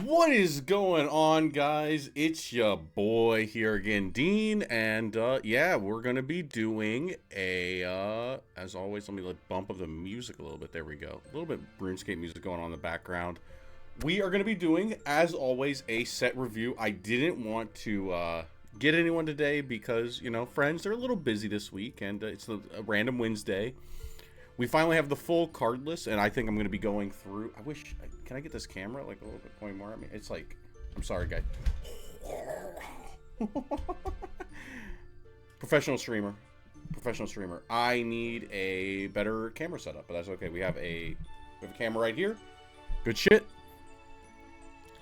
What is going on, guys? It's your boy here again, Dean, and yeah, we're gonna be doing as always, let me bump up the music a little bit. There we go. A little bit RuneScape music going on in the background. We are gonna be doing, as always, a set review. I didn't want to get anyone today because, you know, friends, they're a little busy this week, and it's a random Wednesday. We finally have the full card list, and I think I'm going to be going through. Can I get this camera like a little bit pointing more at me? It's like, I'm sorry, guys. Professional streamer. Professional streamer. I need a better camera setup, but that's okay. We have a camera right here. Good shit.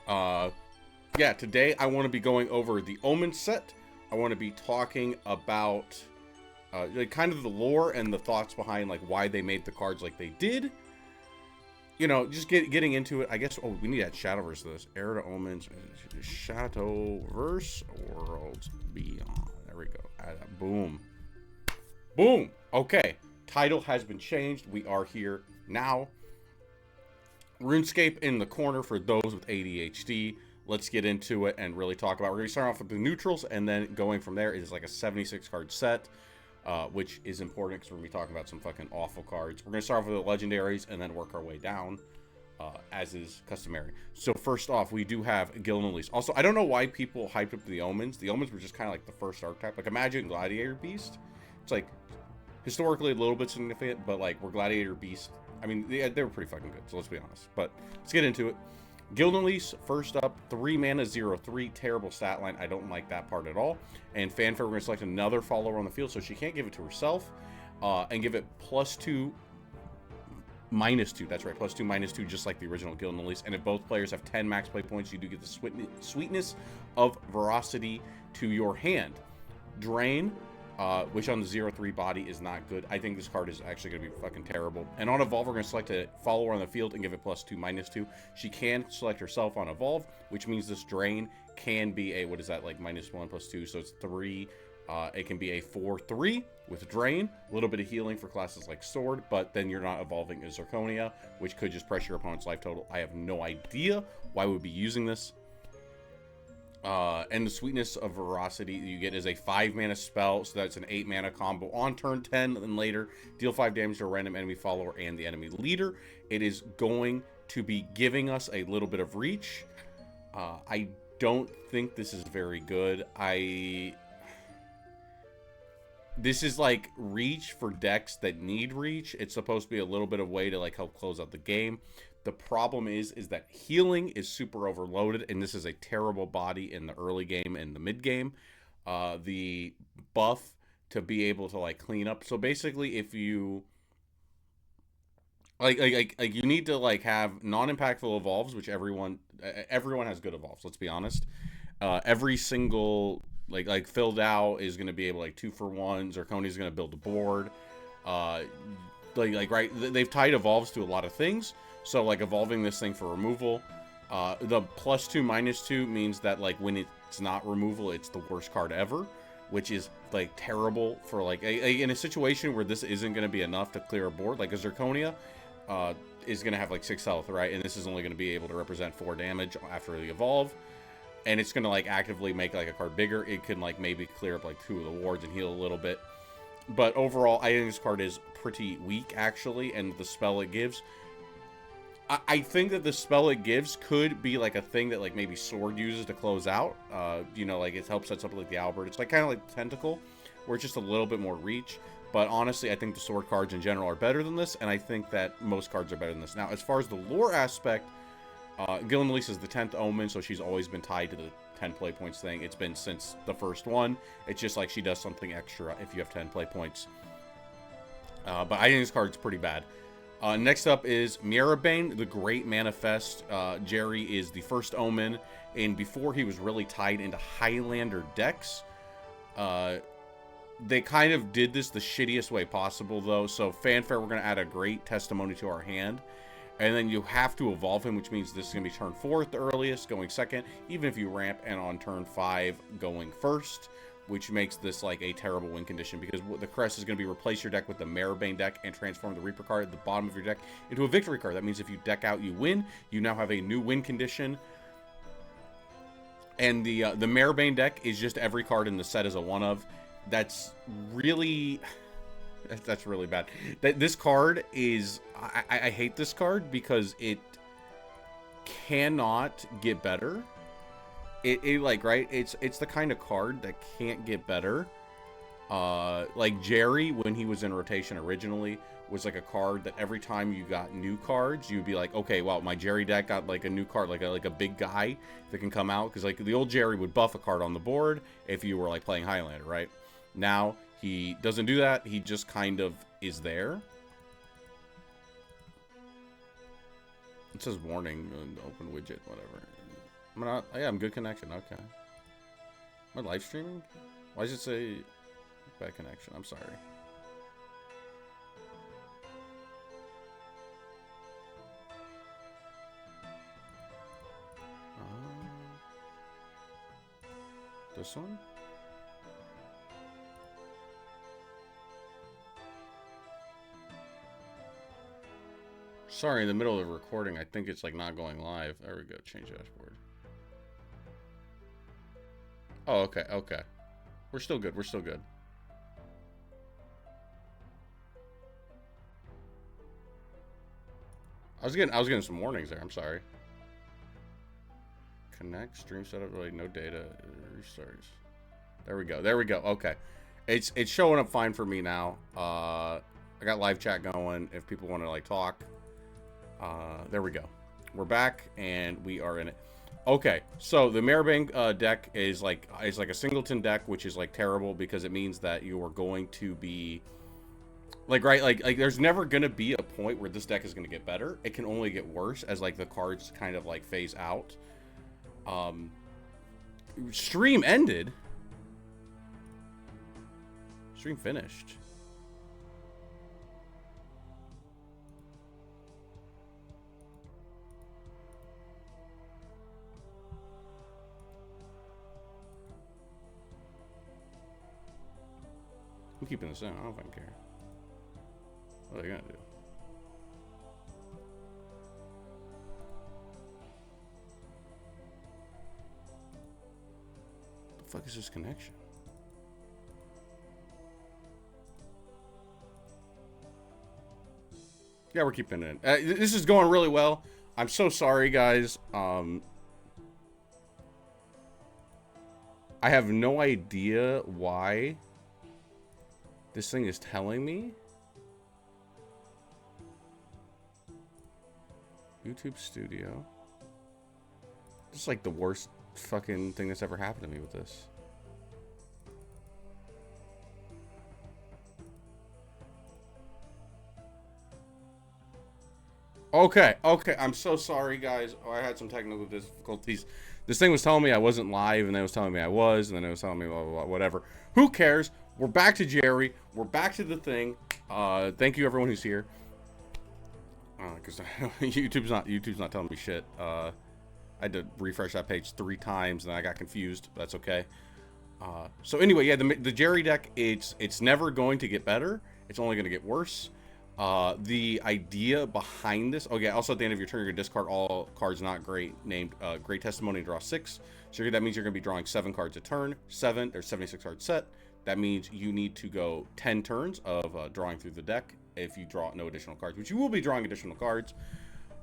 Yeah, today I want to be going over the Omen set. I want to be talking about like kind of the lore and the thoughts behind like why they made the cards like they did. You know, just getting into it. I guess. Oh, we need that Shadowverse. This Heir to Omens, Shadowverse, Worlds Beyond. There we go. Boom, boom. Okay, title has been changed. We are here now. RuneScape in the corner for those with ADHD. Let's get into it and really talk about. We're gonna start off with the neutrals, and then going from there is like a 76 card set. Which is important because we're going to be talking about some fucking awful cards. We're going to start off with the legendaries and then work our way down, as is customary. So first off, we do have Gil and Elise. Also, I don't know why people hyped up the Omens. The Omens were just kind of like the first archetype. Like, imagine Gladiator Beast. It's like, historically a little bit significant, but like, we're Gladiator Beast. I mean, they were pretty fucking good, so let's be honest. But let's get into it. Guild Elise, first up, 3 mana, 0/3, terrible stat line. I don't like that part at all. And Fanfare, we're going to select another follower on the field, so she can't give it to herself. And give it +2, -2. That's right, +2, -2, just like the original Guild Elise. And if both players have 10 max play points, you do get the sweetness of veracity to your hand. Drain, which on the 0/3 body is not good. I think this card is actually going to be fucking terrible. And on Evolve, we're going to select a follower on the field and give it +2, -2. She can select herself on Evolve, which means this Drain can be a, what is that, like -1 +2, so it's 3. It can be a 4/3 with Drain. A little bit of healing for classes like Sword, but then you're not evolving a Zirconia, which could just pressure your opponent's life total. I have no idea why we'd be using this. And the sweetness of veracity you get is a 5 mana spell, so that's an 8 mana combo on turn 10 and later. Deal 5 damage to a random enemy follower and the enemy leader. It is going to be giving us a little bit of reach. I don't think this is very good. This is like reach for decks that need reach. It's supposed to be a little bit of way to like help close out the game. The problem is that healing is super overloaded, and this is a terrible body in the early game and the mid game. The buff to be able to like clean up. So basically, if you like you need to like have non-impactful evolves, which everyone has good evolves. Let's be honest. Every single like filled out is going to be able like 2-for-1. Zirconia is going to build a board. Right, they've tied evolves to a lot of things. So like evolving this thing for removal, the +2 -2 means that like when it's not removal, it's the worst card ever, which is like terrible for like in a situation where this isn't going to be enough to clear a board. Like a Zirconia is going to have like 6 health, right? And this is only going to be able to represent 4 damage after the evolve. And it's going to like actively make like a card bigger. It can like maybe clear up like 2 of the wards and heal a little bit. But overall, I think this card is pretty weak actually, and the spell it gives. I think that the spell it gives could be like a thing that like maybe Sword uses to close out. You know, like it helps set up like the Albert. It's like kind of like Tentacle, where it's just a little bit more reach. But honestly, I think the Sword cards in general are better than this, and I think that most cards are better than this. Now, as far as the lore aspect, Gillian Elise is the 10th Omen, so she's always been tied to the 10 play points thing. It's been since the first one. It's just like she does something extra if you have 10 play points. But I think this card's pretty bad. Next up is Mirabane, the Great Manifest. Jerry is the first Omen, and before he was really tied into Highlander decks. They kind of did this the shittiest way possible, though. So Fanfare, we're going to add a Great Testimony to our hand. And then you have to evolve him, which means this is going to be turn 4 at the earliest, going second, even if you ramp, and on turn 5, going first. Which makes this like a terrible win condition, because the crest is going to be replace your deck with the Maribane deck and transform the Reaper card at the bottom of your deck into a victory card. That means if you deck out, you win. You now have a new win condition. And the Marebane deck is just every card in the set is a one of. That's really bad. This card is I hate this card because it cannot get better. It like, right? It's the kind of card that can't get better. Like Jerry, when he was in rotation originally, was like a card that every time you got new cards, you'd be like, okay, well, my Jerry deck got like a new card, like a big guy that can come out, because like the old Jerry would buff a card on the board if you were like playing Highlander, right? Now he doesn't do that. He just kind of is there. It says warning, open widget, whatever. I'm not. Yeah, I'm good connection. Okay. Am I live streaming? Why does it say bad connection? I'm sorry. This one? Sorry, in the middle of the recording, I think it's like not going live. There we go. Change dashboard. Oh, okay, okay. We're still good. We're still good. I was getting some warnings there. I'm sorry. Connect stream setup. Really, no data. Restarts. There we go. There we go. Okay, it's showing up fine for me now. I got live chat going. If people want to like talk, there we go. We're back and we are in it. Okay, so the Marebane deck is like a singleton deck, which is like terrible because it means that you are going to be like, right, like there's never gonna be a point where this deck is gonna get better. It can only get worse as like the cards kind of like phase out. Stream ended. Stream finished. I'm keeping this in. I don't know if I care. What are they gonna do? What the fuck is this connection? Yeah, we're keeping it in. This is going really well. I'm so sorry, guys. I have no idea why this thing is telling me. YouTube Studio. This is like the worst fucking thing that's ever happened to me with this. Okay, okay. I'm so sorry, guys. Oh, I had some technical difficulties. This thing was telling me I wasn't live, and then it was telling me I was, and then it was telling me blah, blah, blah, whatever. Who cares? We're back to Jerry. We're back to the thing. Thank you, everyone who's here. Because YouTube's not telling me shit. I had to refresh that page 3 times, and I got confused. But that's okay. So anyway, yeah, the Jerry deck, it's never going to get better. It's only going to get worse. The idea behind this. Oh yeah. Also, at the end of your turn, you're gonna discard all cards not great named Great Testimony and draw 6. So that means you're gonna be drawing 7 cards a turn. 7. There's 76 card set. That means you need to go 10 turns of drawing through the deck if you draw no additional cards, which you will be drawing additional cards.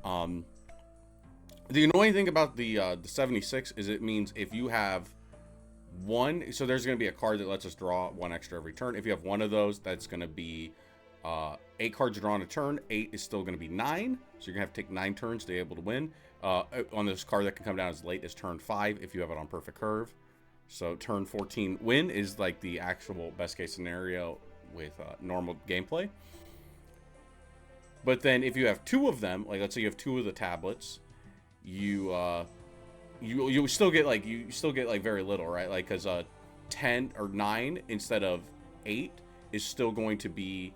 The annoying thing about the 76 is it means if you have one, so there's going to be a card that lets us draw 1 extra every turn. If you have one of those, that's going to be 8 cards drawn a turn. 8 is still going to be 9, so you're going to have to take 9 turns to be able to win. On this card that can come down as late as turn 5 if you have it on perfect curve. So turn 14 win is like the actual best case scenario with normal gameplay. But then if you have 2 of them, like let's say you have 2 of the tablets, you still get like very little, right? Like because 10 or 9 instead of 8 is still going to be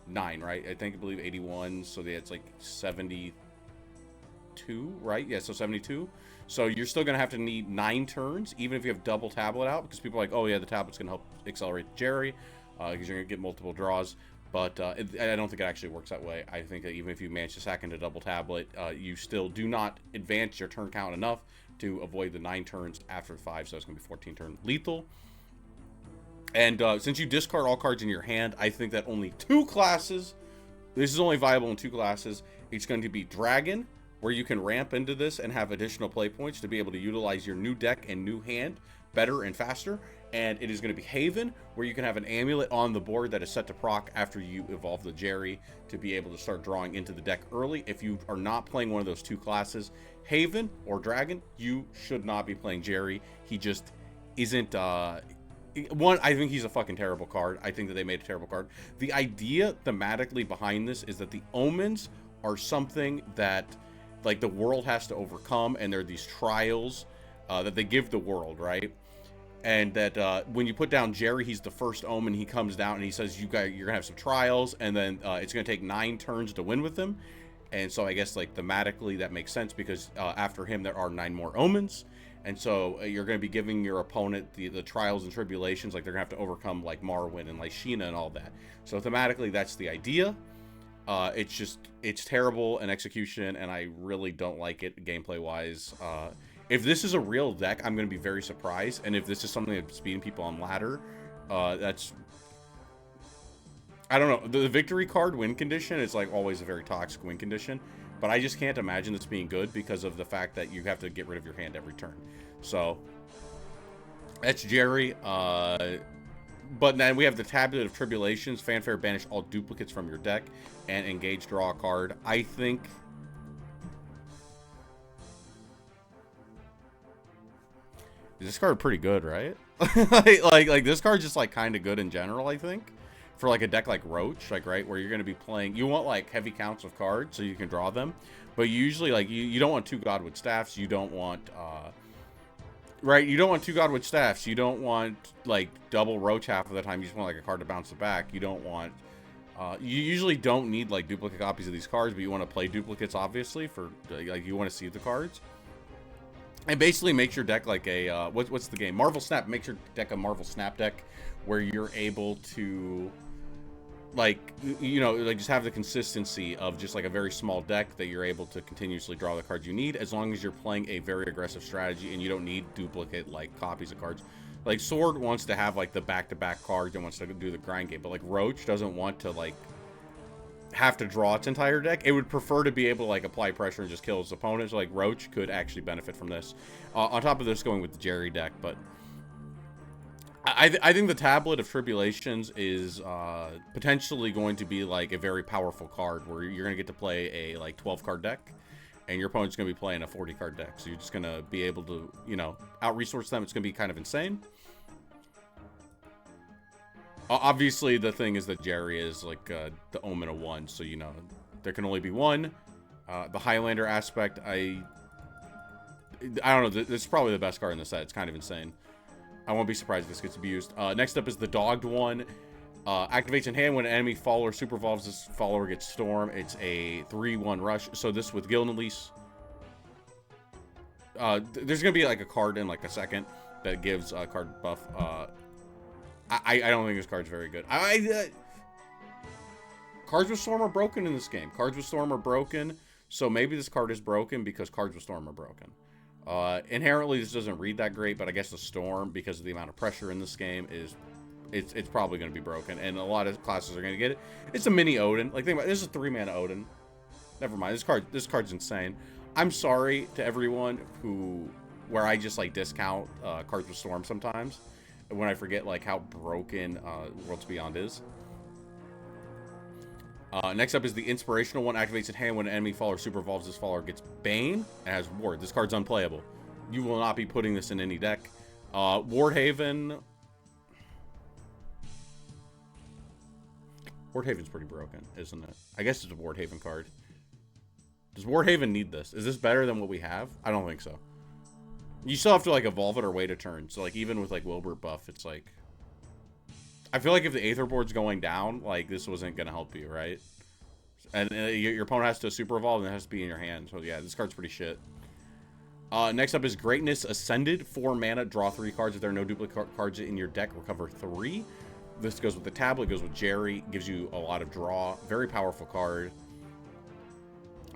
9, right? I believe 81, so that's like 72, right? Yeah, so 72. So you're still gonna have to need 9 turns, even if you have double tablet out, because people are like, oh yeah, the tablet's gonna help accelerate Jerry, because you're gonna get multiple draws. But I don't think it actually works that way. I think that even if you manage to sack into double tablet, you still do not advance your turn count enough to avoid the 9 turns after 5, so it's going to be 14 turn lethal. And since you discard all cards in your hand, I think that only 2 classes, this is only viable in 2 classes. It's going to be Dragon, where you can ramp into this and have additional play points to be able to utilize your new deck and new hand better and faster. And it is going to be Haven, where you can have an amulet on the board that is set to proc after you evolve the Jerry to be able to start drawing into the deck early. If you are not playing one of those 2 classes, Haven or Dragon, you should not be playing Jerry. He just isn't... One, I think he's a fucking terrible card. I think that they made a terrible card. The idea thematically behind this is that the Omens are something that, like, the world has to overcome, and there are these trials that they give the world, right? And that when you put down Jerry, he's the first Omen. He comes down and he says, you're gonna have some trials, and then it's gonna take 9 turns to win with him. And so I guess, like, thematically that makes sense, because after him there are 9 more Omens. And so you're going to be giving your opponent the trials and tribulations, like they're going to have to overcome, like, Marwyn and Lyshina and all that. So thematically, that's the idea. It's terrible in execution, and I really don't like it gameplay-wise. If this is a real deck, I'm going to be very surprised. And if this is something that's beating people on ladder, that's... I don't know. The victory card win condition is, like, always a very toxic win condition. But I just can't imagine this being good because of the fact that you have to get rid of your hand every turn. So, that's Jerry. But then we have the Tablet of Tribulations. Fanfare, banish all duplicates from your deck. And engage, draw a card. I think... This card pretty good, right? like this card's just, like, kind of good in general, I think. For, like, a deck like Roach, like, right, where you're going to be playing, you want, like, heavy counts of cards so you can draw them, but you usually, like, you don't want 2 Godwood Staffs, you don't want, right, you don't want 2 Godwood Staffs, you don't want, like, double Roach half of the time, you just want, like, a card to bounce it back, you don't want, you usually don't need, like, duplicate copies of these cards, but you want to play duplicates, obviously, for, like, you want to see the cards. And basically makes your deck like a, what's the game? Marvel Snap. Makes your deck a Marvel Snap deck, where you're able to, like, you know, like, just have the consistency of just, like, a very small deck that you're able to continuously draw the cards you need, as long as you're playing a very aggressive strategy and you don't need duplicate, like, copies of cards. Like, Sword wants to have, like, the back-to-back cards and wants to do the grind game, but, like, Roach doesn't want to, like, have to draw its entire deck. It would prefer to be able to, like, apply pressure and just kill its opponents. Like, Roach could actually benefit from this. On top of this, going with the Jerry deck, but I think the Tablet of Tribulations is potentially going to be, like, a very powerful card, where you're going to get to play a, like, 12-card deck, and your opponent's going to be playing a 40-card deck. So you're just going to be able to, you know, out-resource them. It's going to be kind of insane. Obviously, the thing is that Jerry is, like, the Omen of 1, so, you know, there can only be 1. The Highlander aspect, I don't know, this is probably the best card in the set. It's kind of insane. I won't be surprised if this gets abused. Next up is the Dogged one. Activates in hand when an enemy follower super evolves. This follower gets Storm. It's a 3/1 rush. So this with Gilnelise. There's going to be, like, a card in, like, a second that gives a card buff. I don't think this card's very good. Cards with Storm are broken in this game. Cards with Storm are broken, so maybe this card is broken because Cards with Storm are broken. Inherently, this doesn't read that great, but I guess the Storm, because of the amount of pressure in this game, it's probably going to be broken, and a lot of classes are going to get it. It's a mini Odin. Like, think about it, this is a 3-mana Odin. Never mind. This card's insane. I'm sorry to everyone where I just, like, discount Cards with Storm sometimes, when I forget, like, how broken Worlds Beyond is. Next up is the Inspirational one. Activates in hand when an enemy follower super evolves. This follower gets Bane and has Ward. This card's unplayable. You will not be putting this in any deck. Wardhaven. Wardhaven's pretty broken, isn't it? I guess it's a Wardhaven card. Does Wardhaven need this? Is this better than what we have? I don't think so. You still have to, like, evolve it or wait a turn. So, like, even with, like, Wilbur buff, it's like... I feel like if the Aether board's going down, like, this wasn't going to help you, right? And your opponent has to super evolve, and it has to be in your hand. So, yeah, this card's pretty shit. Next up is Greatness Ascended. 4 mana, draw 3 cards. If there are no duplicate cards in your deck, recover 3. This goes with the tablet, goes with Jerry, gives you a lot of draw. Very powerful card.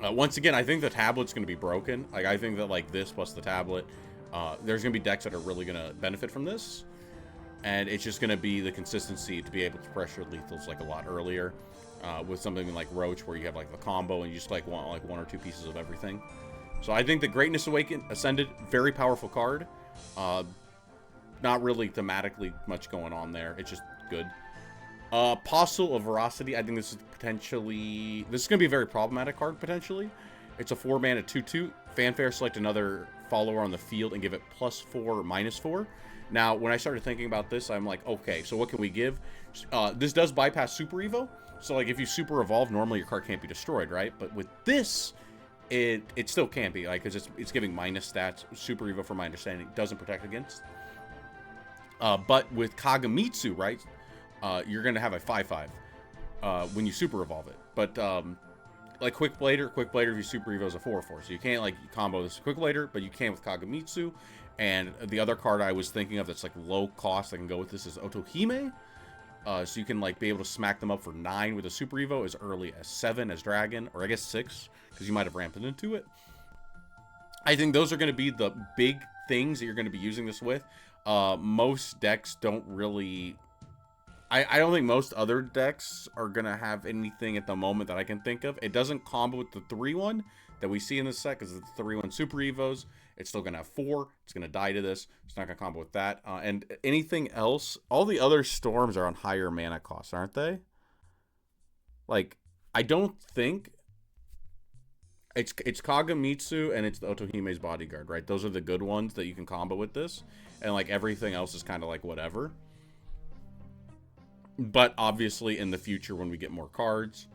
Once again, I think the tablet's going to be broken. Like, I think that, like, this plus the tablet, there's going to be decks that are really going to benefit from this. And it's just going to be the consistency to be able to pressure lethals, like, a lot earlier. With something like Roach, where you have, like, the combo, and you just, like, want, like, 1 or 2 pieces of everything. So I think the Greatness Ascended, very powerful card. Not really thematically much going on there. It's just good. Apostle of Veracity, I think this is potentially... This is going to be a very problematic card, potentially. It's a 4-mana 2/2. Fanfare, select another follower on the field and give it +4, -4. Now, when I started thinking about this, I'm like, okay, so what can we give? This does bypass Super Evo. So, like, if you Super Evolve, normally your card can't be destroyed, right? But with this, it still can't be, like, because it's giving minus stats. Super Evo, from my understanding, doesn't protect against. But with Kagamitsu, right, you're going to have a 5/5 when you Super Evolve it. But, like, Quick Blader, if you Super Evo is a 4/4. So you can't, like, combo this Quick Blader, but you can with Kagamitsu. And the other card I was thinking of that's, like, low cost that can go with this is Otohime. So you can, like, be able to smack them up for 9 with a Super Evo as early as 7 as Dragon, or I guess 6, because you might have ramped it into it. I think those are going to be the big things that you're going to be using this with. Most decks don't really... I don't think most other decks are going to have anything at the moment that I can think of. It doesn't combo with the 3/1 that we see in this set, because it's the 3/1 Super Evos. It's still going to have 4. It's going to die to this. It's not going to combo with that. And anything else, all the other Storms are on higher mana costs, aren't they? Like, I don't think... It's Kagamitsu and it's the Otohime's Bodyguard, right? Those are the good ones that you can combo with this. And, like, everything else is kind of like whatever. But obviously in the future when we get more cards,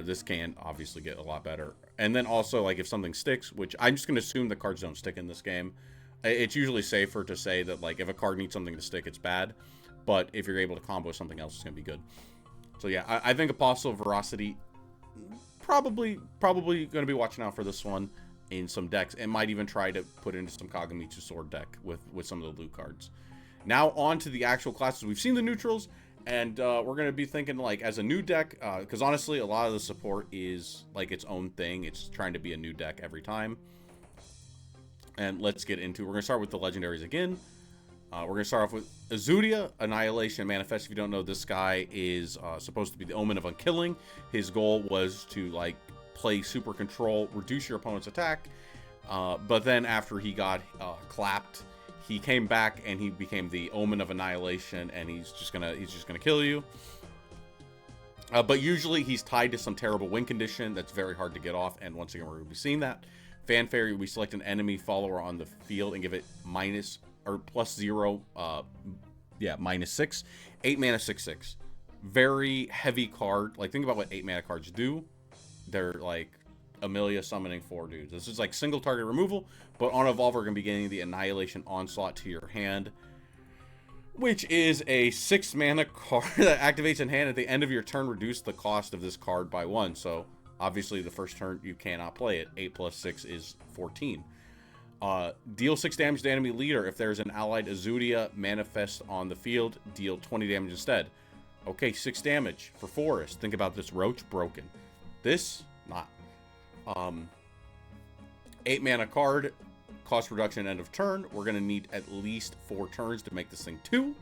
this can obviously get a lot better. And then also, like, if something sticks, which I'm just going to assume the cards don't stick in this game. It's usually safer to say that, like, if a card needs something to stick, it's bad. But if you're able to combo something else, it's going to be good. So yeah, I think Apostle of Veracity, probably going to be watching out for this one in some decks. And might even try to put into some Kagamitsu Sword deck with some of the loot cards. Now on to the actual classes. We've seen the neutrals. And we're going to be thinking, like, as a new deck, because honestly, a lot of the support is, like, its own thing. It's trying to be a new deck every time. And let's get into it. We're going to start with the legendaries again. We're going to start off with Azudia, Annihilation Manifest. If you don't know, this guy is supposed to be the Omen of Unkilling. His goal was to, like, play Super Control, reduce your opponent's attack. But then after he got clapped, he came back and he became the Omen of Annihilation, and he's just gonna kill you. But usually he's tied to some terrible win condition that's very hard to get off, and once again we're gonna be seeing that. Fanfare, we select an enemy follower on the field and give it -0, -6. 8 mana 6/6. Very heavy card. Like, think about what 8 mana cards do. They're like Amelia summoning 4 dudes. This is like single target removal, but on Evolve we're going to be getting the Annihilation Onslaught to your hand, which is a 6 mana card that activates in hand. At the end of your turn, reduce the cost of this card by 1. So obviously the first turn you cannot play it. 8 + 6 is 14. Deal 6 damage to enemy leader. If there's an allied Azudia manifest on the field, deal 20 damage instead. Okay, 6 damage for Forest. Think about this. Roach, broken. This, not. 8 mana card, cost reduction end of turn. We're going to need at least 4 turns to make this thing 2.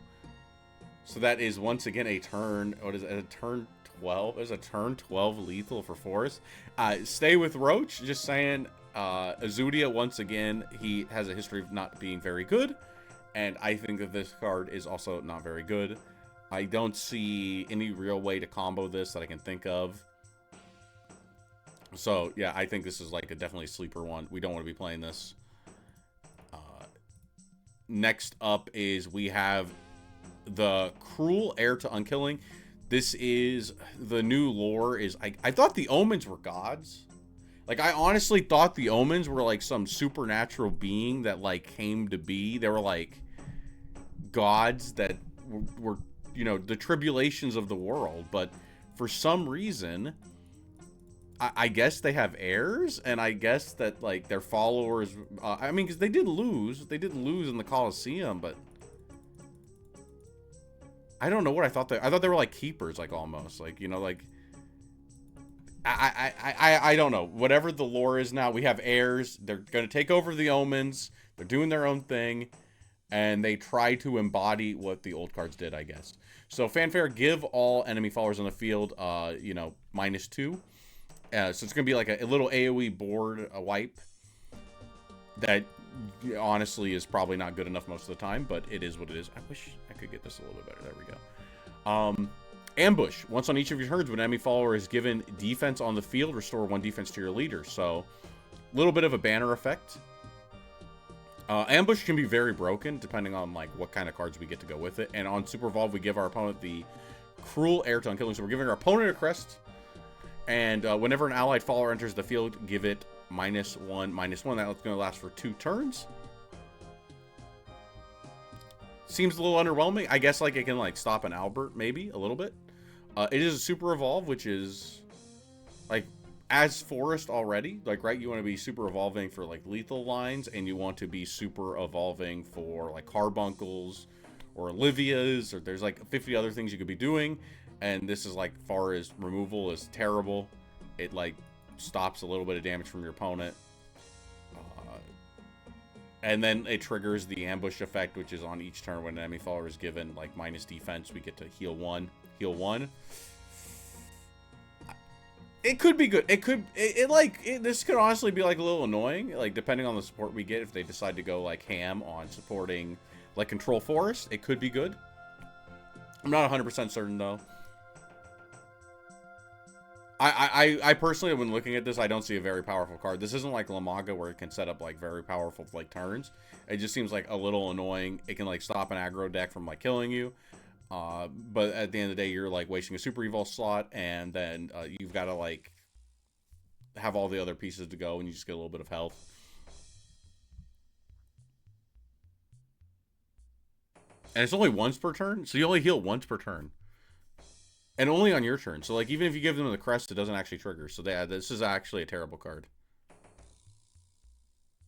So that is once again a turn. What is it? A turn 12? Is a turn 12 lethal for Forest. Stay with Roach. Just saying, Azudia, once again, he has a history of not being very good. And I think that this card is also not very good. I don't see any real way to combo this that I can think of. So, yeah, I think this is like a definitely sleeper one. We don't want to be playing this. Next up is we have the Cruel Heir to Unkilling. This is the new lore. Is I thought the Omens were gods. Like, I honestly thought the Omens were like some supernatural being that like came to be. They were like gods that were, you know, the tribulations of the world. But for some reason, I guess they have heirs, and I guess that, like, their followers, I mean, because they did lose in the Colosseum, but I don't know what I thought. I thought they were like keepers, like almost like, you know, like I don't know. Whatever the lore is now, we have heirs. They're gonna take over the omens. They're doing their own thing, and they try to embody what the old cards did, I guess. So fanfare, give all enemy followers on the field, you know, -2. So it's gonna be like a little AOE board, a wipe that honestly is probably not good enough most of the time, but it is what it is. I wish I could get this a little bit better. There we go. Ambush. Once on each of your turns, when an enemy follower is given defense on the field, restore 1 defense to your leader. So, a little bit of a banner effect. Ambush can be very broken, depending on like what kind of cards we get to go with it. And on Super Evolve, we give our opponent the Cruel Heir to Unkilling. So we're giving our opponent a crest. And whenever an allied follower enters the field, give it -1/-1. That's going to last for 2 turns. Seems a little underwhelming. I guess like it can like stop an Albert, maybe a little bit. It is a Super Evolve, which is like as Forest already. Like, right, you want to be super evolving for like lethal lines, and you want to be super evolving for like Carbuncles or Olivia's, or there's like 50 other things you could be doing. And this is like, far as removal is terrible. It like stops a little bit of damage from your opponent. And then it triggers the ambush effect, which is on each turn when an enemy follower is given like minus defense, we get to heal 1. It could be good. This could honestly be like a little annoying, like depending on the support we get. If they decide to go like ham on supporting like Control Forest, it could be good. I'm not 100% certain though. I personally, when looking at this, I don't see a very powerful card. This isn't like Lamaga where it can set up like very powerful like turns. It just seems like a little annoying. It can like stop an aggro deck from like killing you. But at the end of the day, you're like wasting a Super Evolve slot, and then you've got to like have all the other pieces to go, and you just get a little bit of health. And it's only once per turn, so you only heal once per turn. And only on your turn. So, like, even if you give them the crest, it doesn't actually trigger. So, this is actually a terrible card.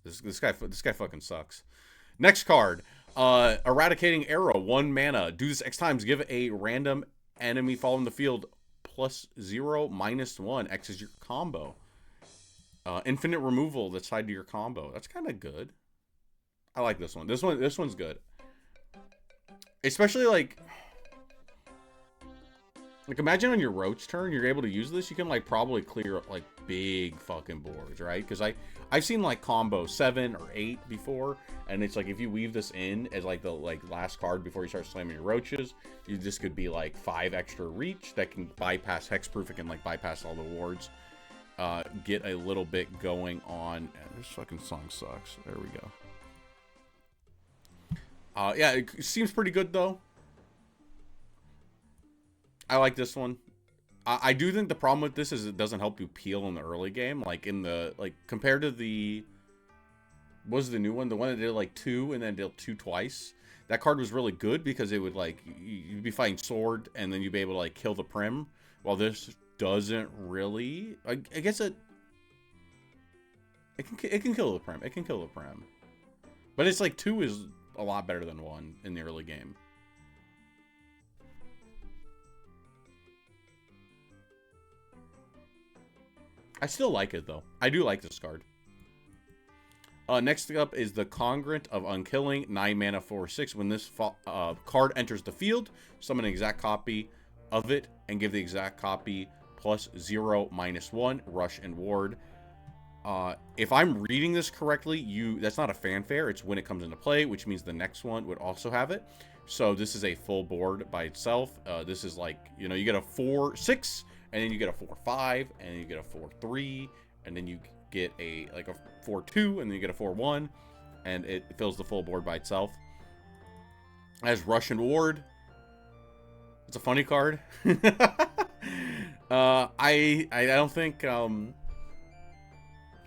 This guy fucking sucks. Next card. Eradicating Arrow. 1 mana. Do this X times. Give a random enemy following the field +0, -1. X is your combo. Infinite removal that's tied to your combo. That's kind of good. I like this one. This one's good. Especially, like, imagine on your Roach turn, you're able to use this. You can, like, probably clear up, like, big fucking boards, right? Because I've seen, like, combo 7 or 8 before, and it's like, if you weave this in as, like, the, like, last card before you start slamming your Roaches, this could be, like, 5 extra reach that can bypass Hexproof. It can, like, bypass all the wards. Get a little bit going on. This fucking song sucks. There we go. Yeah, it seems pretty good, though. I like this one. I do think the problem with this is it doesn't help you peel in the early game. Like, compared to the... What was the new one? The one that did, like, 2 and then did 2 twice. That card was really good because it would, like... You'd be fighting Sword, and then you'd be able to, like, kill the Prim. While this doesn't really... I guess it can kill the Prim. It can kill the Prim. But it's, like, 2 is a lot better than 1 in the early game. I still like it, though. I do like this card. Next up is the Congruent of Unkilling. 9 mana, 4/6. When this card enters the field, summon an exact copy of it and give the exact copy +0, -1, rush and ward. If I'm reading this correctly, that's not a fanfare. It's when it comes into play, which means the next one would also have it. So this is a full board by itself. This is like, you know, you get a 4/6, and then you get a 4/5, and then you get a 4/3, and then you get a 4/2, and then you get a 4/1, and it fills the full board by itself. It has Rush and Ward. It's a funny card. I don't think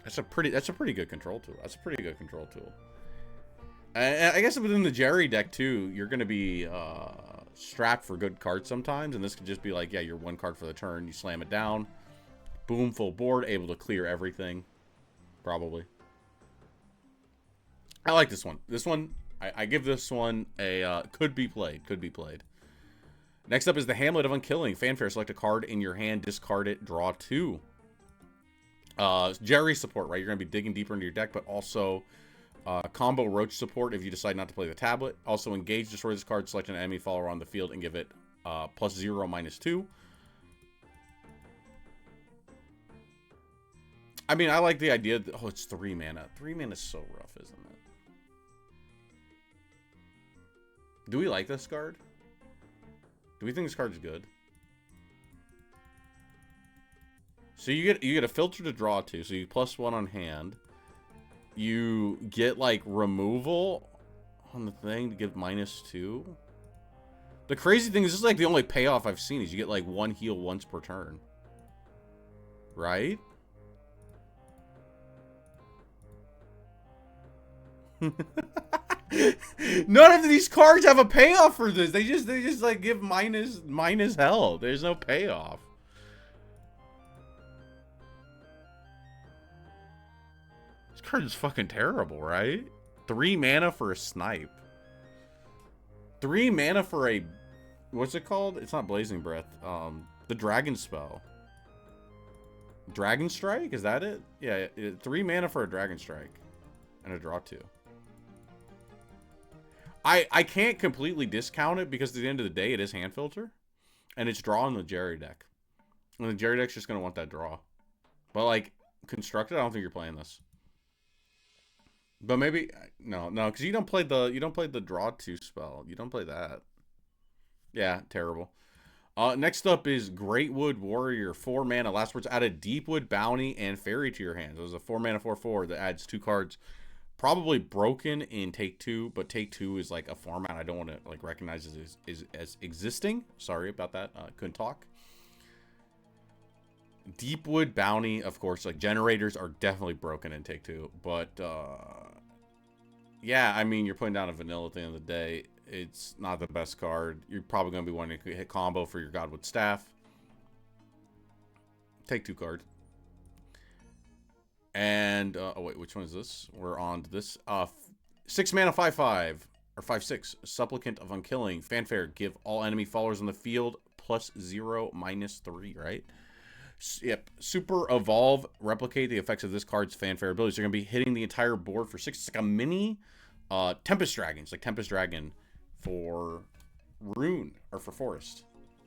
that's a pretty good control tool. That's a pretty good control tool. I guess within the Jerry deck too, you're gonna be strapped for good cards sometimes, and this could just be like, yeah, you're 1 card for the turn, you slam it down, boom, full board, able to clear everything, probably. I like this one. This one, I give this one a could be played. Next up is the Hamlet of Unkilling. Fanfare, select a card in your hand, discard it, draw 2. Jerry support, right? You're going to be digging deeper into your deck, but also combo Roach support if you decide not to play the tablet. Also engage, destroy this card, select an enemy follower on the field, and give it +0, -2. I mean, I like the idea that, oh, it's 3 mana. 3 mana is so rough, isn't it? Do we like this card? Do we think this card's good? So you get a filter to draw 2, so you +1 on hand. You get like removal on the thing to give -2. The crazy thing is this is like the only payoff I've seen is you get like 1 heal once per turn. Right? None of these cards have a payoff for this. They just like give minus health. There's no payoff. This card is fucking terrible, right? 3 mana for a snipe. 3 mana for a, what's it called? It's not Blazing Breath. The dragon spell. Dragon Strike? Is that it? Yeah, 3 mana for a Dragon Strike. And a draw 2. I can't completely discount it because at the end of the day, it is hand filter. And it's draw in the Jerry deck. And the Jerry deck's just going to want that draw. But, like, constructed, I don't think you're playing this. But maybe, no, because you don't play the draw 2 spell. You don't play that. Yeah, terrible. Next up is Greatwood Warrior, 4 mana. Last words, add a Deepwood Bounty and Fairy to your hands. It was a 4 mana 4/4 that adds 2 cards. Probably broken in Take 2, but Take 2 is like a format I don't want to like recognize as existing. Sorry about that. Couldn't talk. Deepwood Bounty, of course, like generators are definitely broken in Take 2, but yeah, I mean, you're putting down a vanilla at the end of the day. It's not the best card. You're probably going to be wanting to hit combo for your Godwood Staff. Take 2 card. And, oh wait, which one is this? We're on to this. 6 mana 5/5, or 5/6. Supplicant of Unkilling. Fanfare, give all enemy followers on the field +0, -3, right? Yep. Super Evolve, replicate the effects of this card's Fanfare abilities. You're going to be hitting the entire board for 6. It's like a mini Tempest Dragon. It's like Tempest Dragon for Rune, or for Forest.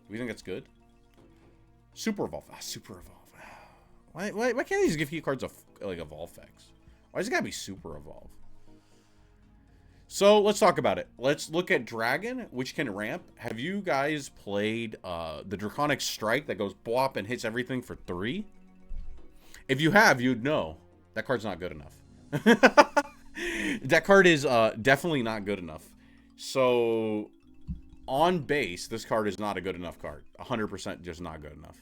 Do we think that's good? Super Evolve. Super Evolve. Why can't they just give you cards of like Evolve effects? Why does it gotta be Super Evolve? So let's talk about it. Let's look at Dragon, which can ramp. Have you guys played the Draconic Strike that goes bwop and hits everything for 3? If you have, you'd know that card's not good enough. That card is definitely not good enough. So on base, this card is not a good enough card. 100% just not good enough.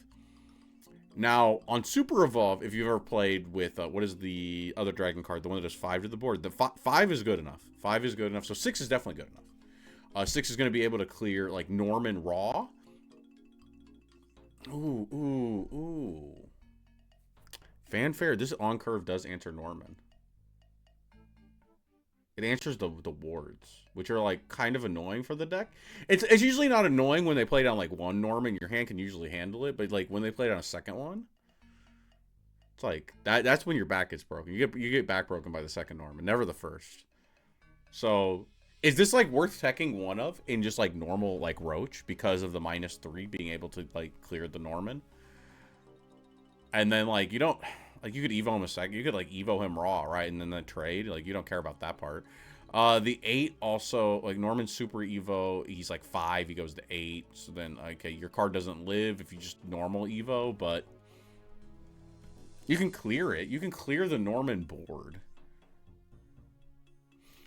Now, on Super Evolve, if you've ever played with, what is the other dragon card? The one that does 5 to the board. The 5 is good enough. 5 is good enough. So 6 is definitely good enough. 6 is going to be able to clear, like, Norman Raw. Ooh. Fanfare, this on curve does answer Norman. It answers the wards, which are, like, kind of annoying for the deck. It's usually not annoying when they play down, like, 1 Norman. Your hand can usually handle it. But, like, when they play down a second one, it's like, that's when your back gets broken. You get back broken by the second Norman, never the first. So, is this, like, worth teching one of in just, like, normal, like, Roach because of the -3 being able to, like, clear the Norman? And then, like, you don't... Like, you could Evo him a second. You could, like, Evo him raw, right? And then trade. Like, you don't care about that part. The 8 also, like, Norman's Super Evo. He's, like, 5. He goes to 8. So then, okay, your card doesn't live if you just normal Evo. But you can clear it. You can clear the Norman board.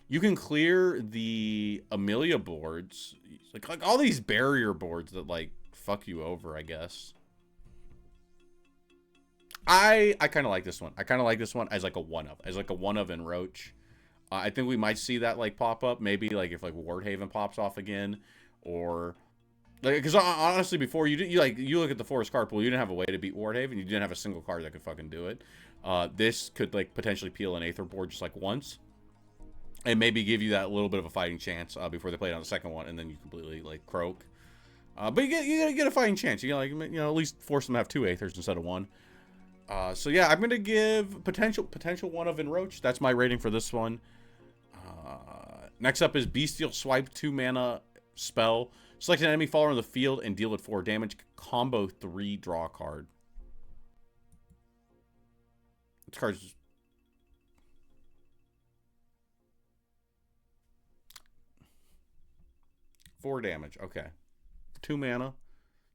You can clear the Amelia boards. Like all these barrier boards that, like, fuck you over, I guess. I kind of like this one. I kind of like this one as like a one-of. As like a one-of in Roach. I think we might see that like pop up. Maybe like if like Wardhaven pops off again. Or... like, because honestly, before you look at the Forest card pool, you didn't have a way to beat Wardhaven. You didn't have a single card that could fucking do it. This could like potentially peel an Aether board just like once. And maybe give you that little bit of a fighting chance before they play it on the second one. And then you completely like croak. But you get a fighting chance. You at least force them to have 2 Aethers instead of 1. So yeah, I'm gonna give potential 1 of Enroach. That's my rating for this one. Next up is Bestial Swipe, 2 mana spell. Select an enemy follower on the field and deal it 4 damage. Combo 3, draw a card. This card's 4 damage. Okay. 2 mana.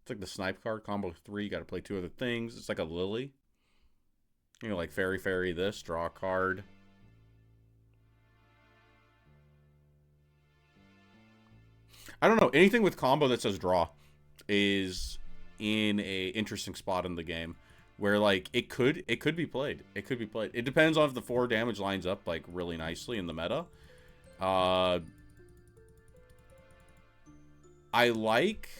It's like the snipe card. Combo 3. You got to play 2 other things. It's like a Lily. You know, like Fairy this. Draw a card. I don't know. Anything with combo that says draw is in a interesting spot in the game where, like, it could be played. It could be played. It depends on if the 4 damage lines up, like, really nicely in the meta. I like...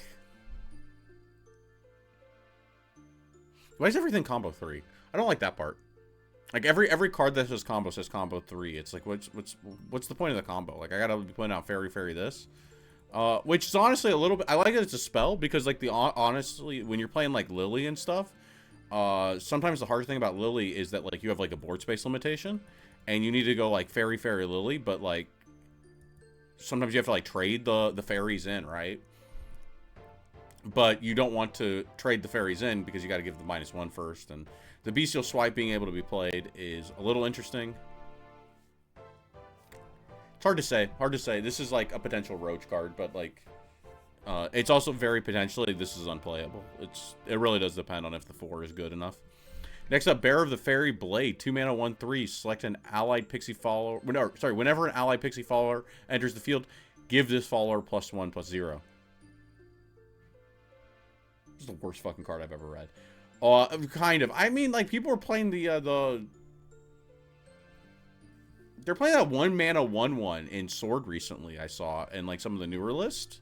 Why is everything combo 3? I don't like that part. Like, every card that says combo 3. It's like, what's the point of the combo? Like, I gotta be putting out Fairy this. Which is honestly a little bit... I like it as a spell, because, like, honestly, when you're playing, like, Lily and stuff, sometimes the hard thing about Lily is that, like, you have, like, a board space limitation, and you need to go, like, Fairy Lily, but, like, sometimes you have to, like, trade the fairies in, right? But you don't want to trade the fairies in, because you got to give the -1 first, and the Bestial Swipe being able to be played is a little interesting. It's hard to say. Hard to say. This is like a potential Roach card, but like, it's also very potentially this is unplayable. It really does depend on if the 4 is good enough. Next up, Bearer of the Fairy Blade, 2 mana, 1/3. Select an allied pixie follower. No, sorry. Whenever an allied pixie follower enters the field, give this follower +1/+0. This is the worst fucking card I've ever read. Kind of. I mean, like, people are playing they're playing that 1 mana 1/1 in Sword recently, I saw, in, like, some of the newer lists.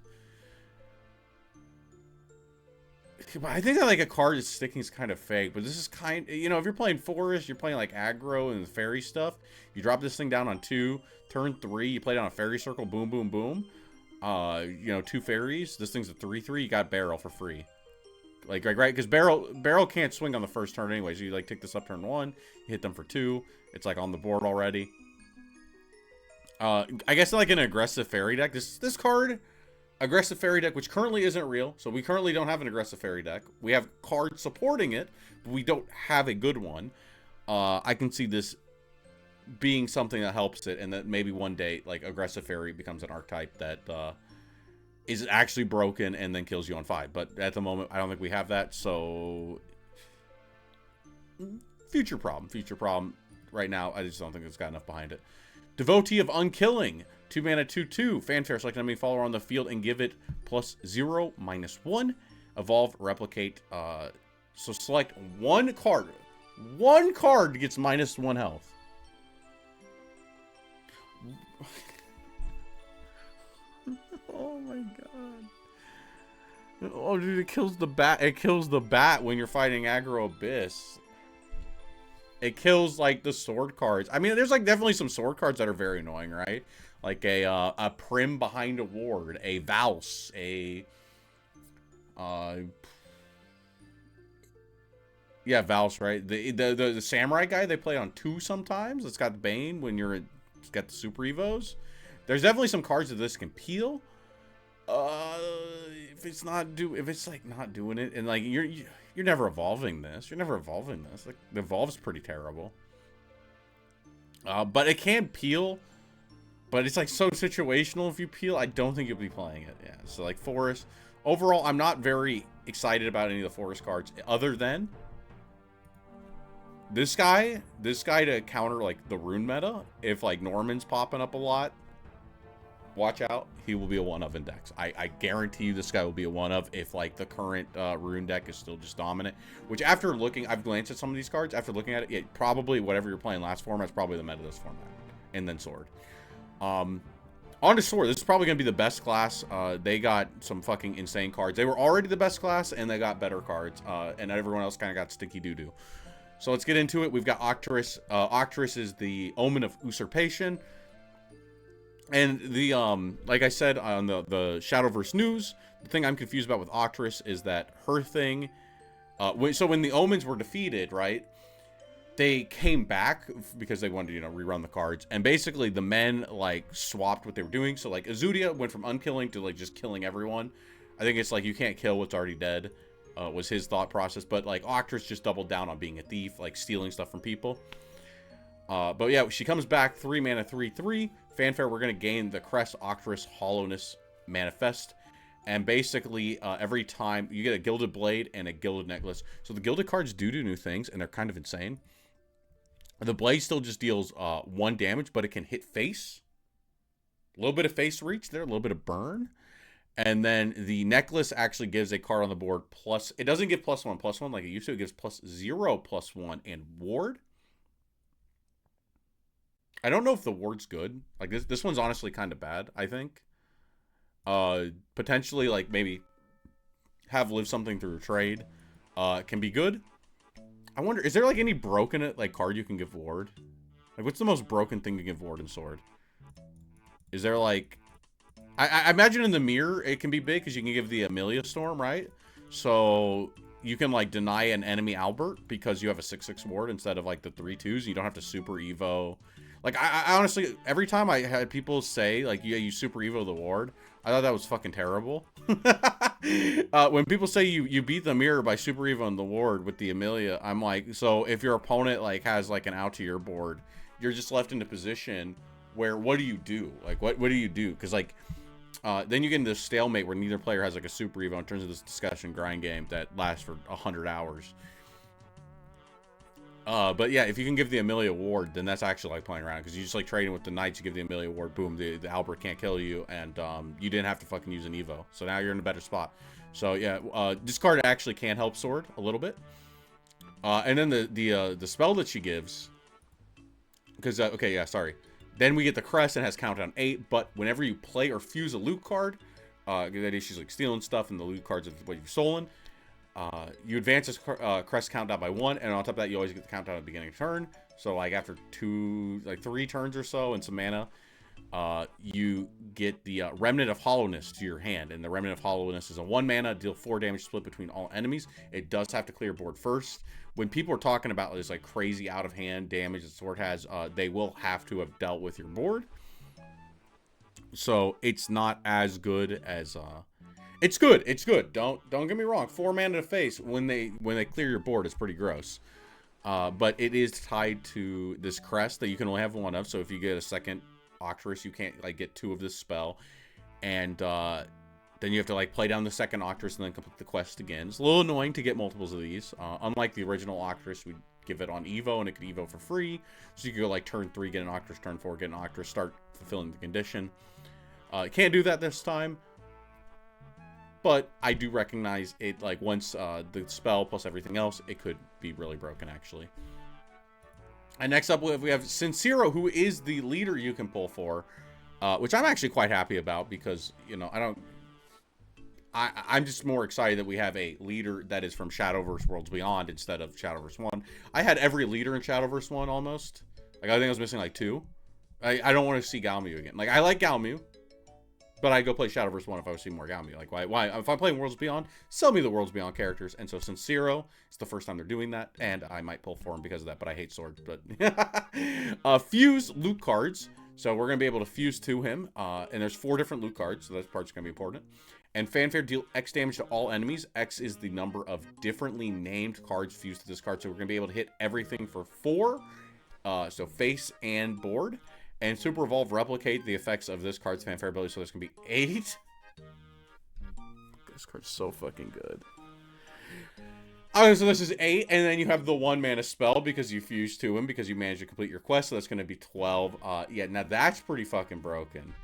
I think that, like, a card is sticking is kind of fake, but this is kind of, you know, if you're playing Forest, you're playing, like, aggro and the fairy stuff, you drop this thing down on 2, turn 3, you play down a fairy circle, boom, boom, boom. You know, 2 fairies, this thing's a 3/3, you got Barrel for free. Like, right, because Barrel can't swing on the first turn anyway, so you, like, take this up turn 1, you hit them for 2, it's, like, on the board already. I guess, like, an aggressive fairy deck, this card, aggressive fairy deck, which currently isn't real, so we currently don't have an aggressive fairy deck. We have cards supporting it, but we don't have a good one. I can see this being something that helps it, and that maybe one day, like, aggressive fairy becomes an archetype that, is actually broken and then kills you on 5. But at the moment, I don't think we have that, so... Future problem. Right now, I just don't think it's got enough behind it. Devotee of Unkilling, 2 mana, 2/2. Fanfare, select an enemy follower on the field and give it +0, -1. Evolve, replicate. So select 1 card. 1 card gets -1 health. Oh my god. Oh, dude, it kills the bat. It kills the bat when you're fighting aggro Abyss. It kills, like, the sword cards. I mean, there's, like, definitely some sword cards that are very annoying, right? Like a Prim behind a ward, a Valse, yeah, Valse, right? The samurai guy they play on 2 sometimes. It's got Bane when it's got the Super Evos. There's definitely some cards that this can peel. If it's like not doing it, and, like, you're never evolving this. Like, the evolve's pretty terrible. But it can peel. But it's, like, so situational. If you peel, I don't think you'll be playing it. Yeah. So, like, Forest. Overall, I'm not very excited about any of the Forest cards, other than this guy to counter, like, the Rune meta. If, like, Norman's popping up a lot, watch out. He will be a 1-of index. I guarantee you this guy will be a 1-of if, like, the current Rune deck is still just dominant. Which, after looking, I've glanced at some of these cards. After looking at it, probably whatever you're playing last format is probably the meta this format. And then Sword. On to Sword. This is probably going to be the best class. They got some fucking insane cards. They were already the best class, and they got better cards. And everyone else kind of got stinky doo-doo. So let's get into it. We've got Octress. Octress is the Omen of Usurpation. And the like I said on the Shadowverse news, the thing I'm confused about with Octress is that her thing, so when the Omens were defeated, right? They came back because they wanted to, rerun the cards, and basically the men like swapped what they were doing. So like Azudia went from unkilling to like just killing everyone. I think it's like you can't kill what's already dead, was his thought process. But like Octress just doubled down on being a thief, like stealing stuff from people. But yeah, she comes back 3 mana 3/3 fanfare. We're gonna gain the Crest Octress Hollowness Manifest. And basically, every time you get a Gilded Blade and a Gilded Necklace. So the Gilded cards do new things, and they're kind of insane. The blade still just deals 1 damage, but it can hit face. A little bit of face reach there, a little bit of burn. And then the necklace actually gives a card on the board plus... It doesn't give +1/+1 like it used to. It gives +0/+1 and ward. I don't know if the ward's good. Like this one's honestly kind of bad, I think. Potentially, like, maybe have live something through a trade. Can be good. I wonder, is there like any broken like card you can give ward? Like, what's the most broken thing to give ward in sword? Is there like, I imagine in the mirror it can be big because you can give the Amelia Storm, right? So you can like deny an enemy Albert because you have a 6/6 ward instead of like the 3/2s. You don't have to super evo. Like I honestly, every time I had people say like, yeah, you super evo the ward, I thought that was fucking terrible. When people say you beat the mirror by super evo in the ward with the Amelia, I'm like, so if your opponent like has like an out to your board, you're just left in a position where what do you do? Like what do you do? Because like then you get into this stalemate where neither player has like a super evo and turns into this discussion grind game that lasts for 100 hours. But yeah, if you can give the Amelia ward, then that's actually like playing around because you just like trading with the knights. You give the Amelia ward, boom, the Albert can't kill you, and you didn't have to fucking use an evo. So now you're in a better spot. So yeah, this card actually can help sword a little bit. And then the spell that she gives, because okay, yeah, sorry. Then we get the crest and has countdown 8. But whenever you play or fuse a loot card, that is she's like stealing stuff, and the loot cards are what you've stolen. You advance this crest countdown by 1, and on top of that, you always get the countdown at the beginning of turn. So, like, after 3 turns or so and some mana, you get the Remnant of Hollowness to your hand. And the Remnant of Hollowness is a 1 mana, deal 4 damage split between all enemies. It does have to clear board first. When people are talking about this, like, crazy out-of-hand damage that sword has, they will have to have dealt with your board. So, it's not as good as... It's good. It's good. Don't get me wrong. 4 mana to face when they clear your board is pretty gross. But it is tied to this crest that you can only have 1 of. So if you get a second Octress, you can't like get 2 of this spell, and then you have to like play down the second Octress and then complete the quest again. It's a little annoying to get multiples of these. Unlike the original Octress, we give it on Evo and it could Evo for free. So you could go like turn 3, get an Octress, turn 4, get an Octress, start fulfilling the condition. Can't do that this time. But I do recognize it, like, once the spell plus everything else, it could be really broken, actually. And next up, we have Seiryo, who is the leader you can pull for, which I'm actually quite happy about because, you know, I'm just more excited that we have a leader that is from Shadowverse Worlds Beyond instead of Shadowverse 1. I had every leader in Shadowverse 1, almost. Like, I think I was missing, like, 2. I don't want to see Galmu again. Like, I like Galmu. But I'd go play Shadowverse 1 if I was seeing more Galmu. Like, why? If I'm playing Worlds Beyond, sell me the Worlds Beyond characters. And so since Seiryo, it's the first time they're doing that, and I might pull for him because of that, but I hate swords. But fuse loot cards. So we're going to be able to fuse to him. And there's 4 different loot cards, so that part's going to be important. And fanfare, deal X damage to all enemies. X is the number of differently named cards fused to this card. So we're going to be able to hit everything for 4. So face and board. And Super Evolve replicate the effects of this card's fanfare ability, so there's going to be 8. This card's so fucking good. Okay, so this is 8, and then you have the 1 mana spell because you fused to him because you managed to complete your quest, so that's going to be 12. Yeah, now that's pretty fucking broken.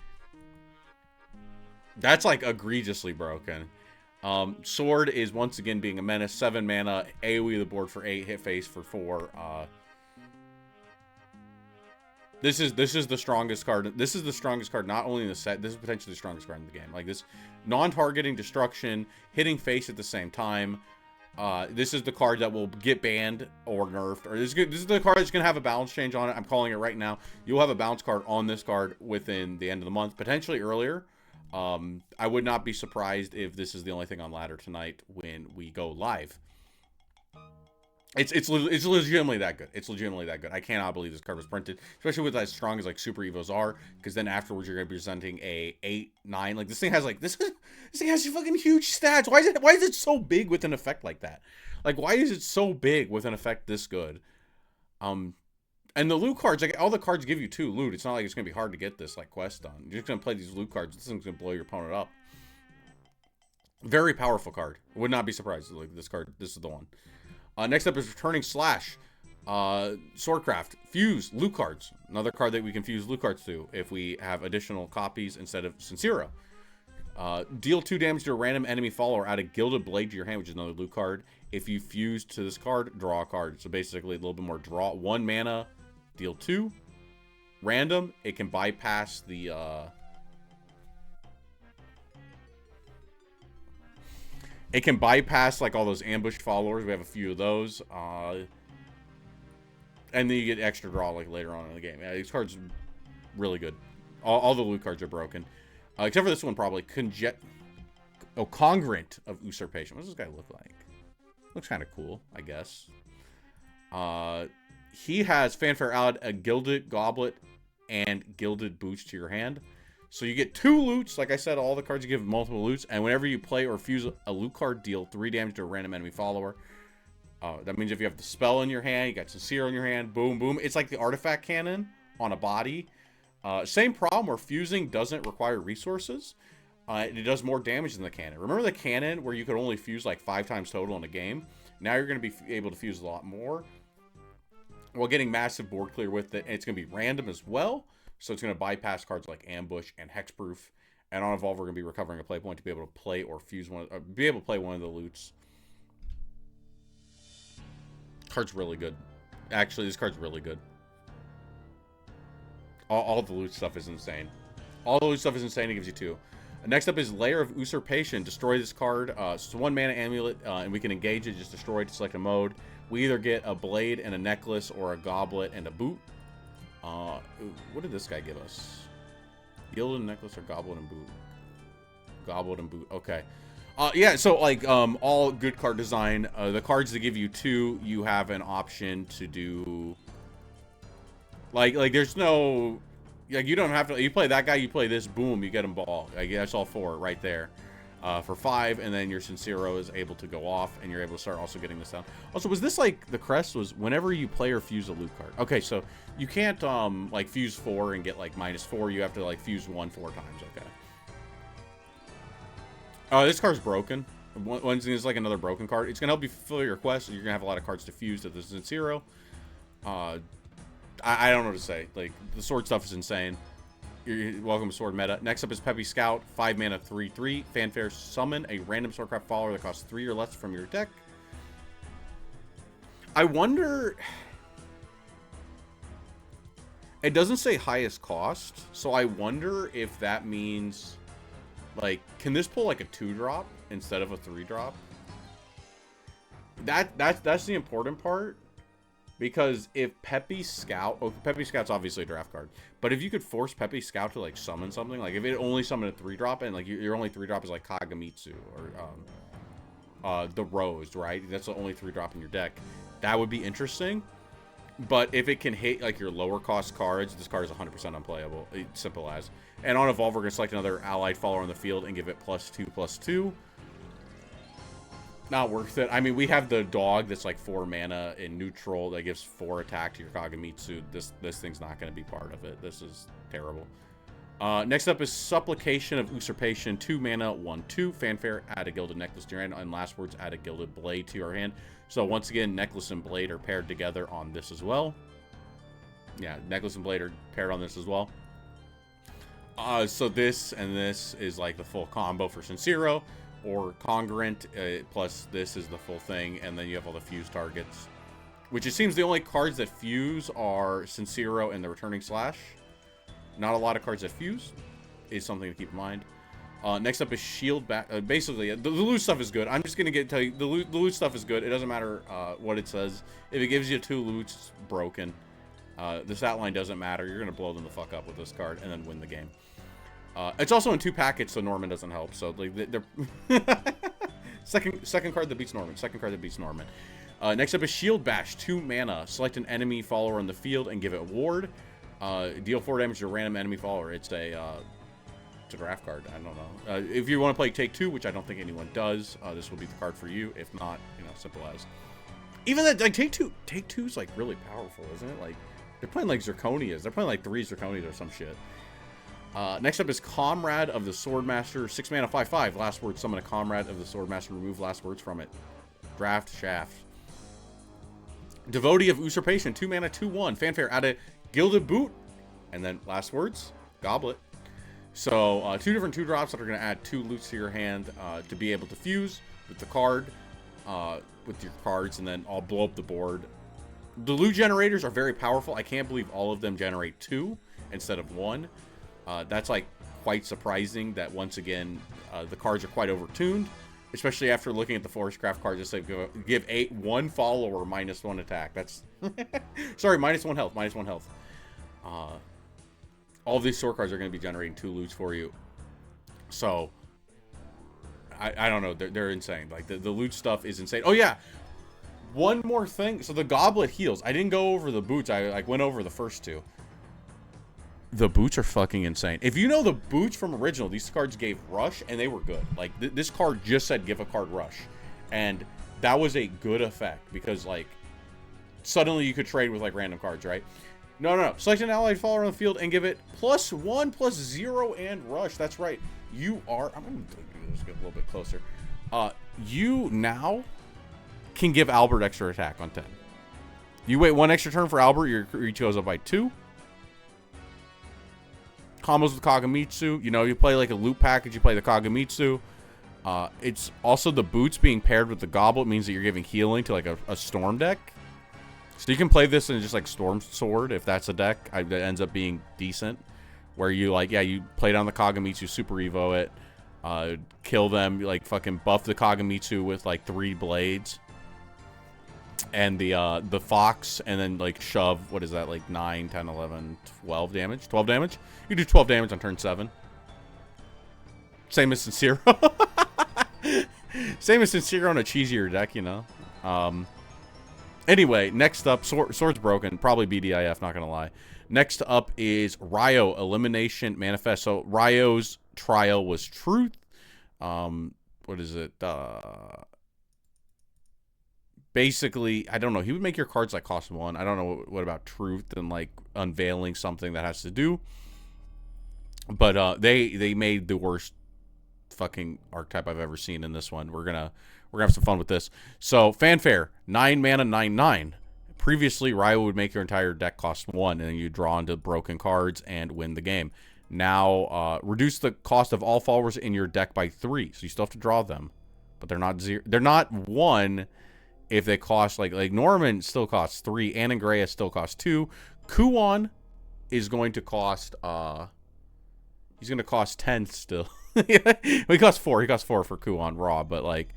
That's, like, egregiously broken. Sword is, once again, being a menace. 7 mana, AoE the board for 8, hit face for 4, This is the strongest card. This is the strongest card, not only in the set. This is potentially the strongest card in the game. Like this, non-targeting destruction, hitting face at the same time. This is the card that will get banned or nerfed. Or this is the card that's going to have a balance change on it. I'm calling it right now. You'll have a balance card on this card within the end of the month, potentially earlier. I would not be surprised if this is the only thing on ladder tonight when we go live. It's legitimately that good. It's legitimately that good. I cannot believe this card was printed, especially with as strong as like Super Evos are, because then afterwards you're gonna be presenting a 8, 9. Like this thing has like this thing has fucking huge stats. Why is it so big with an effect like that? Like why is it so big with an effect this good? And the loot cards, like all the cards give you 2 loot. It's not like it's gonna be hard to get this like quest done. You're just gonna play these loot cards. This thing's gonna blow your opponent up. Very powerful card. Would not be surprised. Like this card, this is the one. Next up is Returning Slash, Swordcraft, Fuse, loot cards. Another card that we can fuse loot cards to if we have additional copies instead of Seiryotennan. Deal 2 damage to a random enemy follower, add a Gilded Blade to your hand, which is another loot card. If you fuse to this card, draw a card. So basically a little bit more draw. 1 mana, deal 2. Random, it can bypass the... It can bypass, like, all those ambushed followers. We have a few of those. And then you get extra draw, like, later on in the game. Yeah, these cards are really good. All the loot cards are broken. Except for this one, probably. Congruent of Usurpation. What does this guy look like? Looks kind of cool, I guess. He has Fanfare Allied, a Gilded Goblet, and Gilded Boots to your hand. So you get 2 loots. Like I said, all the cards you give multiple loots. And whenever you play or fuse a loot card, deal 3 damage to a random enemy follower. That means if you have the spell in your hand, you got Seiryotennan in your hand, boom, boom. It's like the artifact cannon on a body. Same problem where fusing doesn't require resources. It does more damage than the cannon. Remember the cannon where you could only fuse like 5 times total in a game? Now you're going to be able to fuse a lot more. While getting massive board clear with it. And it's going to be random as well. So it's going to bypass cards like Ambush and Hexproof. And on Evolve, we're going to be recovering a play point to be able to play or fuse one, or be able to play one of the loots. Card's really good. Actually, this card's really good. All the loot stuff is insane. All the loot stuff is insane. It gives you 2. Next up is Lair of Usurpation. Destroy this card. It's a 1 mana amulet, and we can engage it. Just destroy it to select a mode. We either get a blade and a necklace, or a goblet and a boot. What did this guy give us? Gilded necklace or goblet and boot? Goblet and boot. Okay. Yeah, so like all good card design. The cards that give you 2, you have an option to do. Like there's no, like you don't have to. You play that guy, you play this. Boom, you get him ball. Like that's all 4 right there. For 5, and then your Seiryotennan is able to go off, and you're able to start also getting this down. Also, was this like the crest was whenever you play or fuse a loot card? Okay, so you can't like fuse 4 and get like -4. You have to like fuse 1 4 times. Okay. This card's broken. Once it's like another broken card. It's gonna help you fulfill your quest. So you're gonna have a lot of cards to fuse to the Seiryotennan. I don't know what to say. Like the sword stuff is insane. You're welcome to Sword Meta. Next up is Peppy Scout, 5 mana, 3/3. Fanfare, summon a random Swordcraft follower that costs 3 or less from your deck. I wonder. It doesn't say highest cost, so I wonder if that means, like, can this pull like a 2-drop instead of a 3-drop? That's the important part. Because if Peppy Scout... Oh, Peppy Scout's obviously a draft card. But if you could force Peppy Scout to, like, summon something... Like, if it only summoned a 3-drop... And, like, your only 3-drop is, like, Kagamitsu. Or, the Rose, right? That's the only 3-drop in your deck. That would be interesting. But if it can hit, like, your lower-cost cards... This card is 100% unplayable. It's simple as. And on Evolve, we're going to select another allied follower on the field... And give it +2/+2. Not worth it. I mean, we have the dog that's like 4 mana in neutral that gives 4 attack to your Kagamitsu. This thing's not going to be part of it. This is terrible. Next up is Supplication of Usurpation. 2 mana, 1/2. Fanfare, add a Gilded Necklace to your hand. And last words, add a Gilded Blade to your hand. So once again, Necklace and Blade are paired together on this as well. Yeah, Necklace and Blade are paired on this as well. So this and this is like the full combo for Seiryotennan. Or congruent, plus this is the full thing, and then you have all the fuse targets. Which it seems the only cards that fuse are Seiryotennan and the Returning Slash. Not a lot of cards that fuse is something to keep in mind. Next up is shield back. Basically, the loot stuff is good. I'm just gonna tell you the loot stuff is good. It doesn't matter what it says. If it gives you 2 loots, it's broken. The stat line doesn't matter. You're gonna blow them the fuck up with this card and then win the game. It's also in 2 packets, so Norman doesn't help. So like they're second card that beats Norman. Second card that beats Norman. Next up is Shield Bash, 2 mana. Select an enemy follower on the field and give it a ward. Deal 4 damage to a random enemy follower. It's a draft card. I don't know. If you want to play Take 2, which I don't think anyone does, this will be the card for you. If not, you know, simple as. Even that, like, Take 2 is like really powerful, isn't it? Like, they're playing like Zirconias. They're playing like 3 Zirconias or some shit. Next up is Comrade of the Swordmaster, 6 mana, 5/5. Last word, summon a Comrade of the Swordmaster. Remove last words from it. Draft Shaft. Devotee of Usurpation, 2 mana, 2/1. Fanfare, add a Gilded Boot. And then last words, Goblet. So, 2 different 2-drops that are going to add 2 loots to your hand to be able to fuse with the card, with your cards, and then I'll blow up the board. The loot generators are very powerful. I can't believe all of them generate 2 instead of 1. That's, like, quite surprising that, once again, the cards are quite overtuned, especially after looking at the Forestcraft cards that say give 1 follower -1 attack. That's... Sorry, -1 health, -1 health. All of these sword cards are going to be generating 2 loots for you. So, I don't know. They're insane. Like, the loot stuff is insane. Oh, yeah. One more thing. So, the Goblet heals. I didn't go over the boots. I, like, went over the first 2. The boots are fucking insane. If you know the boots from original, these cards gave Rush, and they were good. Like, this card just said give a card Rush. And that was a good effect. Because, like, suddenly you could trade with, like, random cards, right? No. Select an allied follower on the field and give it +1, +0, and Rush. That's right. You are... I'm going to just get a little bit closer. You now can give Albert extra attack on 10. You wait 1 extra turn for Albert, your reach goes up by 2. Combos with Kagamitsu. You know, you play like a loot package, you play the Kagamitsu. It's also the boots being paired with the Goblet means that you're giving healing to like a Storm deck. So you can play this in just like Storm Sword if that's a deck that ends up being decent. Where you like, yeah, you play down the Kagamitsu, Super Evo it, kill them, you like fucking buff the Kagamitsu with like 3 blades. And the Fox, and then like shove, what is that, like 9, 10, 11, 12 damage? 12 damage? You do 12 damage on turn 7. Same as Sincero. Same as Sincero on a cheesier deck, you know. Anyway, next up, Sword's broken. Probably BDIF, not going to lie. Next up is Ryo, Elimination Manifest. So, Ryo's trial was truth. What is it? Basically, I don't know. He would make your cards, like, cost 1. I don't know what about truth and, like, unveiling something that has to do. But, they made the worst fucking archetype I've ever seen in this one. We're gonna have some fun with this. So, Fanfare, 9 mana, 9/9. Previously, Ryo would make your entire deck cost 1, and then you draw into broken cards and win the game. Now, reduce the cost of all followers in your deck by 3, so you still have to draw them, but they're not 0. They're not 1 if they cost like Norman still costs 3, Anangrea still costs 2. Kuon is going to cost he's going to cost 10 still. He costs 4. He costs 4 for Kuon raw, but like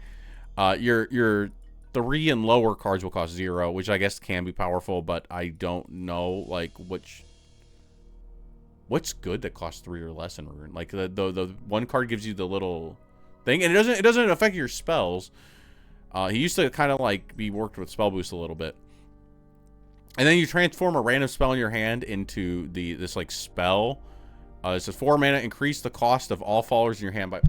your 3 and lower cards will cost 0, which I guess can be powerful, but I don't know like what's good that costs 3 or less in Rune. Like the one card gives you the little thing, and it doesn't affect your spells. He used to kind of like be worked with spell boost a little bit, and then you transform a random spell in your hand into this like spell. It's a 4 mana, increase the cost of all followers in your hand by.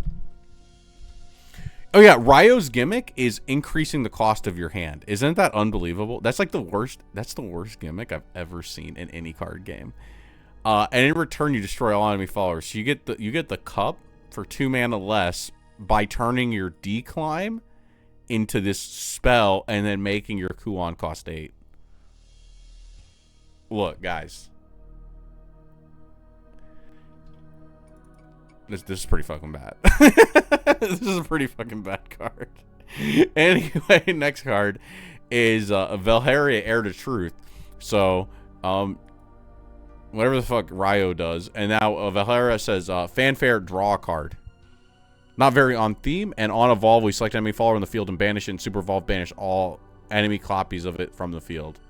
Oh yeah, Ryo's gimmick is increasing the cost of your hand. Isn't that unbelievable? That's like the worst. That's the worst gimmick I've ever seen in any card game. And in return, you destroy all enemy followers. So you get the cup for 2 mana less by turning your declimb into this spell and then making your Kuon cost 8. Look, guys. This is pretty fucking bad. This is a pretty fucking bad card. Anyway, next card is Valheria, Heir to Truth. So, whatever the fuck Ryo does. And now Valheria says, Fanfare, draw a card. Not very on theme. And on evolve, we select enemy follower in the field and banish it. And super evolve, banish all enemy copies of it from the field.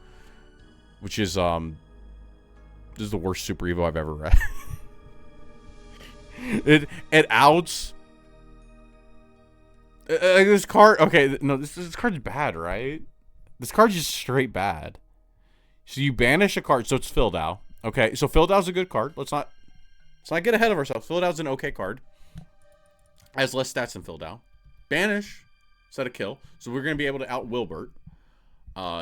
Which is, this is the worst Super Evo I've ever read. it outs. This card, okay, no, this card's bad, right? This card's just straight bad. So you banish a card, so it's Fildau. Okay, so Fildau's a good card. Let's not get ahead of ourselves. Fildau's an okay card. Has less stats than Fildau. Banish instead of kill. So we're going to be able to out Wilbert.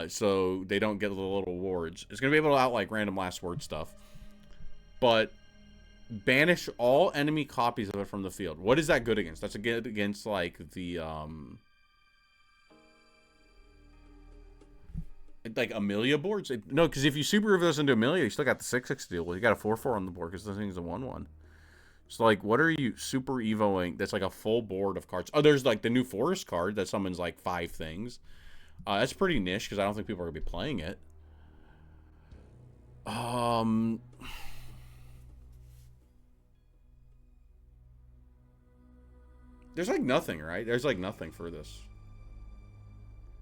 So they don't get the little wards. It's going to be able to out like random last word stuff. But banish all enemy copies of it from the field. What is that good against? That's good against like the like Amelia boards. No, because if you super reverse into Amelia, you still got the 6/6 deal. Well, you got a 4/4 on the board because this thing's a 1/1. So like, what are you super evoing? That's like a full board of cards. Oh, there's like the new Forest card that summons like 5 things. That's pretty niche because I don't think people are gonna be playing it. There's like nothing, right? There's like nothing for this.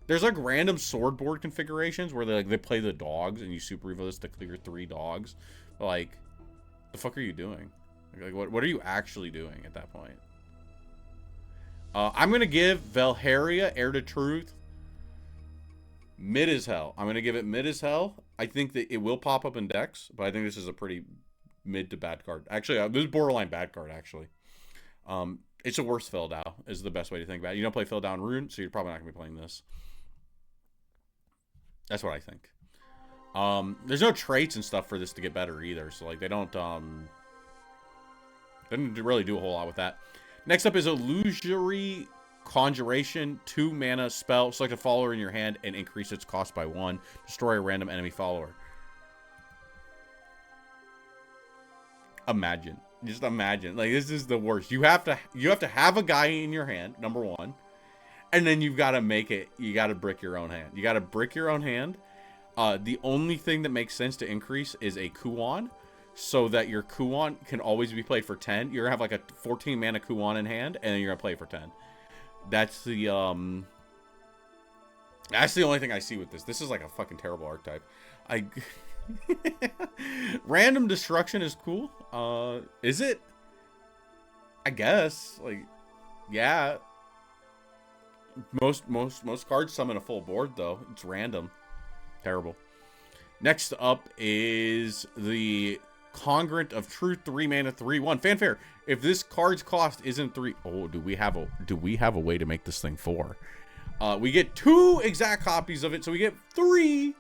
There's like random sword board configurations where they play the dogs and you super evo this to clear 3 dogs. But like, the fuck are you doing? Like what are you actually doing at that point? I'm gonna give Valheria, Heir to Truth, mid as hell. I'm gonna give it mid as hell. I think that it will pop up in decks, but I think this is a pretty mid to bad card. Actually, this is borderline bad card. Actually, it's a worse Fildau is the best way to think about it. You don't play Fildau and Rune, so you're probably not gonna be playing this. That's what I think. There's no traits and stuff for this to get better either, so like they don't really do a whole lot with that. Next up is Illusory Conjuration, 2 mana spell. Select a follower in your hand and increase its cost by 1. Destroy a random enemy follower. Imagine. Just imagine. Like, this is the worst. You have to have a guy in your hand, number 1. And then you've got to make it. You got to brick your own hand. You got to brick your own hand. The only thing that makes sense to increase is a Kuon, so that your Kuon can always be played for 10. You're gonna have like a 14 mana Kuon in hand, and then you're gonna play for 10. That's the only thing I see with this. This is like a fucking terrible archetype. Random destruction is cool. Is it? I guess. Like, yeah. Most cards summon a full board though. It's random. Terrible. Next up is the Congruent of Truth, 3 mana, 3/1. Fanfare. If this card's cost isn't 3, oh, do we have a way to make this thing 4? We get 2 exact copies of it, so we get 3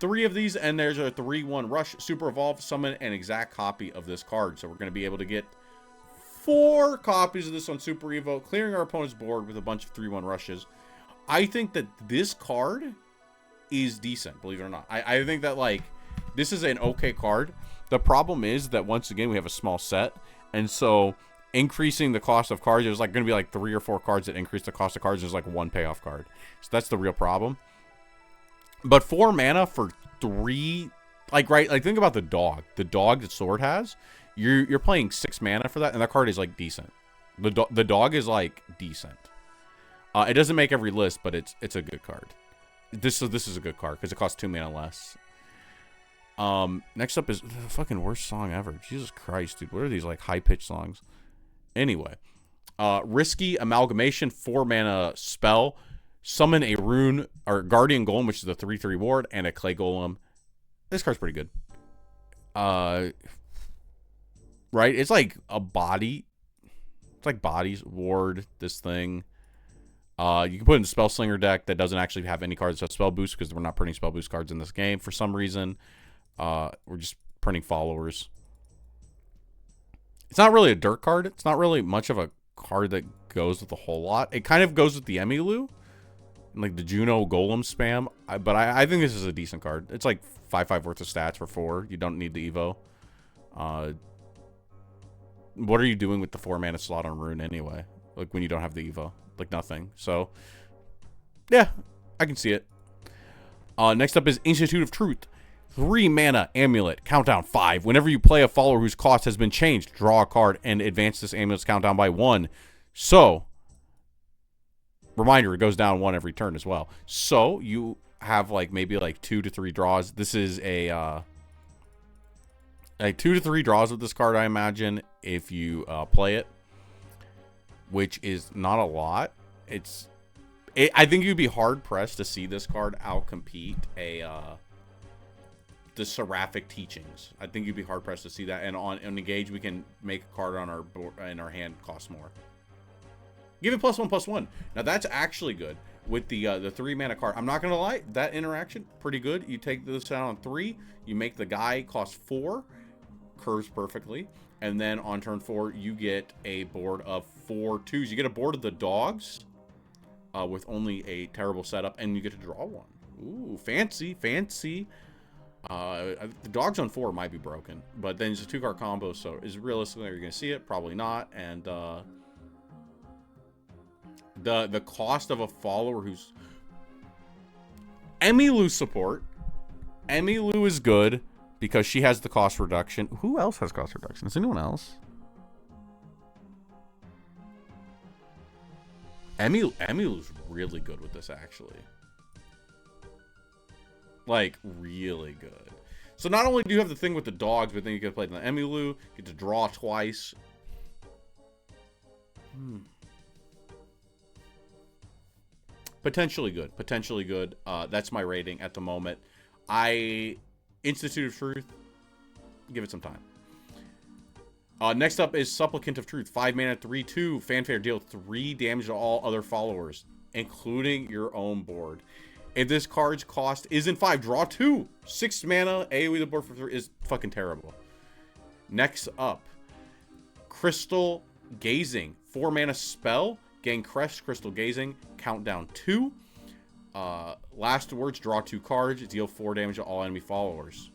of these, and there's a 3/1 rush, super evolve, summon an exact copy of this card. So we're going to be able to get 4 copies of this on Super Evo, clearing our opponent's board with a bunch of 3/1 rushes. I think that this card is decent, believe it or not. I think that, like, this is an okay card. The problem is that, once again, we have a small set, and so increasing the cost of cards, there's like going to be like 3 or 4 cards that increase the cost of cards. There's like 1 payoff card. So that's the real problem. But 4 mana for 3, like, right, like, think about the dog. The dog that Sword has, you're playing 6 mana for that, and that card is like decent. The dog is like decent. It doesn't make every list, but it's a good card. This is a good card because it costs 2 mana less. Next up is the fucking worst song ever. Jesus Christ, dude. What are these, like, high-pitched songs? Anyway. Risky Amalgamation, 4 mana spell. Summon a Rune, or Guardian Golem, which is the 3/3 ward, and a Clay Golem. This card's pretty good. Right? It's like a body. It's like bodies, ward, this thing. You can put it in the Spell Slinger deck that doesn't actually have any cards that have spell boost, because we're not printing spell boost cards in this game for some reason. We're just printing followers. It's not really a dirt card. It's not really much of a card that goes with a whole lot. It kind of goes with the Emilu, like the Juno Golem spam. But I think this is a decent card. It's like 5/5 worth of stats for 4. You don't need the Evo. What are you doing with the 4 mana slot on Rune anyway? Like, when you don't have the Evo? Like, nothing. So, yeah, I can see it. Next up is Institute of Truth. 3 mana amulet, countdown 5. Whenever you play a follower whose cost has been changed, draw a card and advance this amulet's countdown by 1. So, reminder, it goes down 1 every turn as well. So, you have like maybe like 2 to 3 draws. This is a like 2 to 3 draws with this card, I imagine, if you play it, which is not a lot. I think you'd be hard pressed to see this card outcompete the Seraphic Teachings. I think you'd be hard pressed to see that. And on Engage, we can make a card on our board in our hand cost more. Give it +1/+1. Now that's actually good with the 3 mana card. I'm not gonna lie, that interaction pretty good. You take this out on 3, you make the guy cost 4, curves perfectly, and then on turn 4 you get a board of 4 2s. You get a board of the dogs with only a terrible setup, and you get to draw one. Ooh, fancy, fancy. The dogs on 4 might be broken, but then it's a 2-card combo, so is realistically are you gonna see it? Probably not. And the cost of a follower who's Emmylou support. Emmylou is good because she has the cost reduction. Who else has cost reduction? Is anyone else? Emmylou's really good with this, actually. Like, really good. So not only do you have the thing with the dogs, but then you can play the Emmylou, get to draw twice. Potentially good. Potentially good. That's my rating at the moment. Institute of Truth, give it some time. Next up is Supplicant of Truth. 5 mana, 3/2. Fanfare, deal 3 damage to all other followers, including your own board. If this card's cost isn't 5, draw 2. 6 mana, AoE the board for 3 is fucking terrible. Next up, Crystal Gazing. 4 mana spell. Gain Crest, Crystal Gazing. Countdown 2. Last words, draw 2 cards. Deal 4 damage to all enemy followers.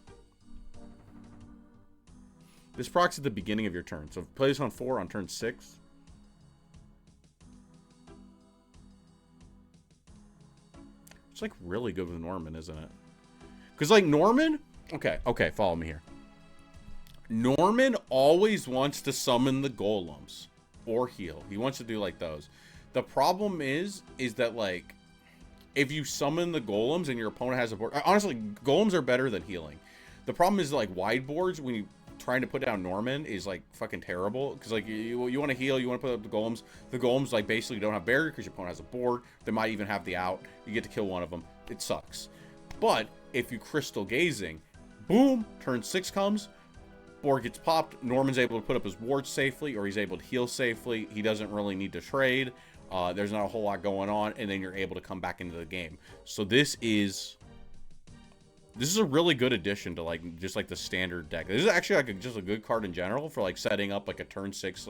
This procs at the beginning of your turn. So play this on 4 on turn 6. It's like really good with Norman, isn't it? Because like Norman, okay, follow me here. Norman always wants to summon the golems or heal. He wants to do like those. The problem is that like if you summon the golems and your opponent has a board, honestly, golems are better than healing. The problem is like wide boards when you trying to put down Norman is like fucking terrible because like you want to heal, you want to put up the golems like basically don't have barrier because your opponent has a board. They might even have the out. You get to kill one of them. It sucks. But if you Crystal Gazing, boom, turn 6 comes, board gets popped, Norman's able to put up his ward safely, or he's able to heal safely. He doesn't really need to trade. There's not a whole lot going on, and then you're able to come back into the game. So this is a really good addition to like just like the standard deck. This is actually like just a good card in general for like setting up like a turn 6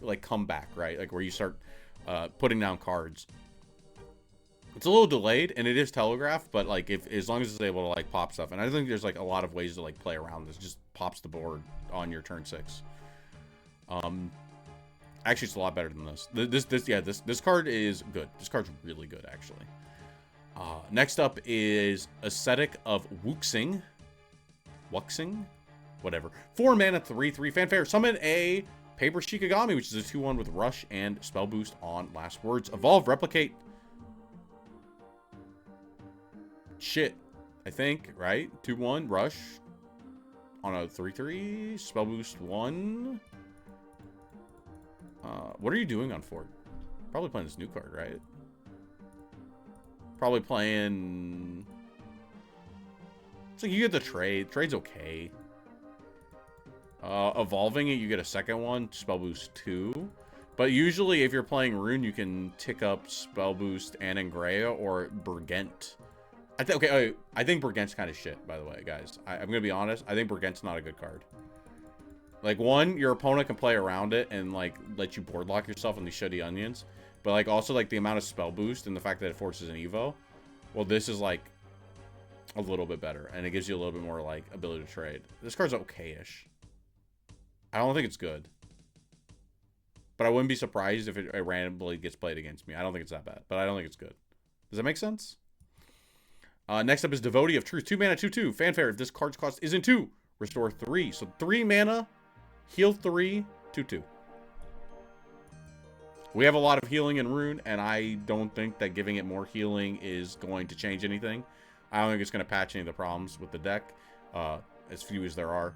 like comeback, right? Like where you start putting down cards. It's a little delayed and it is telegraphed, but like as long as it's able to like pop stuff, and I think there's like a lot of ways to like play around this. Just pops the board on your turn 6. Actually, it's a lot better than this. This card is good. This card's really good, actually. Next up is Ascetic of Wuxing. Whatever. 4 mana, 3/3. Fanfare. Summon a Paper Shikigami, which is a 2/1 with Rush and Spell Boost on last words. Evolve, Replicate. Shit. I think, right? 2/1, Rush. On a 3/3. Spell Boost 1. What are you doing on 4? Probably playing this new card, right? Probably playing... It's like you get the trade. Trade's okay. Evolving it, you get a second one. Spell Boost 2. But usually if you're playing Rune, you can tick up Spell Boost and Angrea or Bergent. I think Bergent's kind of shit, by the way, guys. I'm going to be honest. I think Bergent's not a good card. Like, one, your opponent can play around it and, like, let you board lock yourself on these shitty onions. But, like, also, like, the amount of spell boost and the fact that it forces an evo. Well, this is, like, a little bit better. And it gives you a little bit more, like, ability to trade. This card's okay-ish. I don't think it's good. But I wouldn't be surprised if it randomly gets played against me. I don't think it's that bad. But I don't think it's good. Does that make sense? Next up is Devotee of Truth. 2 mana, 2/2. Fanfare. If this card's cost isn't 2, restore 3. So 3 mana, heal 3, 2/2. We have a lot of healing in Rune, and I don't think that giving it more healing is going to change anything. I don't think it's going to patch any of the problems with the deck, as few as there are.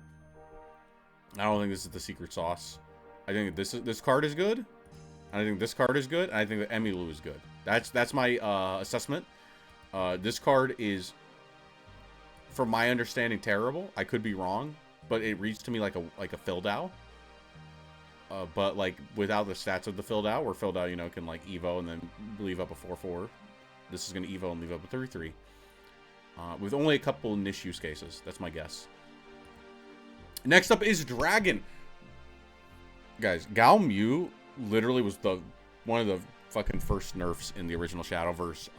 I don't think this is the secret sauce. I think this card is good. I think this card is good. And I think that Emilu is good. That's my assessment. This card is, from my understanding, terrible. I could be wrong, but it reads to me like a Fildau. But like without the stats of the Fildau, where Fildau, you know, can like Evo and then leave up a 4/4. This is going to Evo and leave up a 3/3. With only a couple niche use cases. That's my guess. Next up is Dragon. Guys, Galmu literally was one of the fucking first nerfs in the original Shadowverse.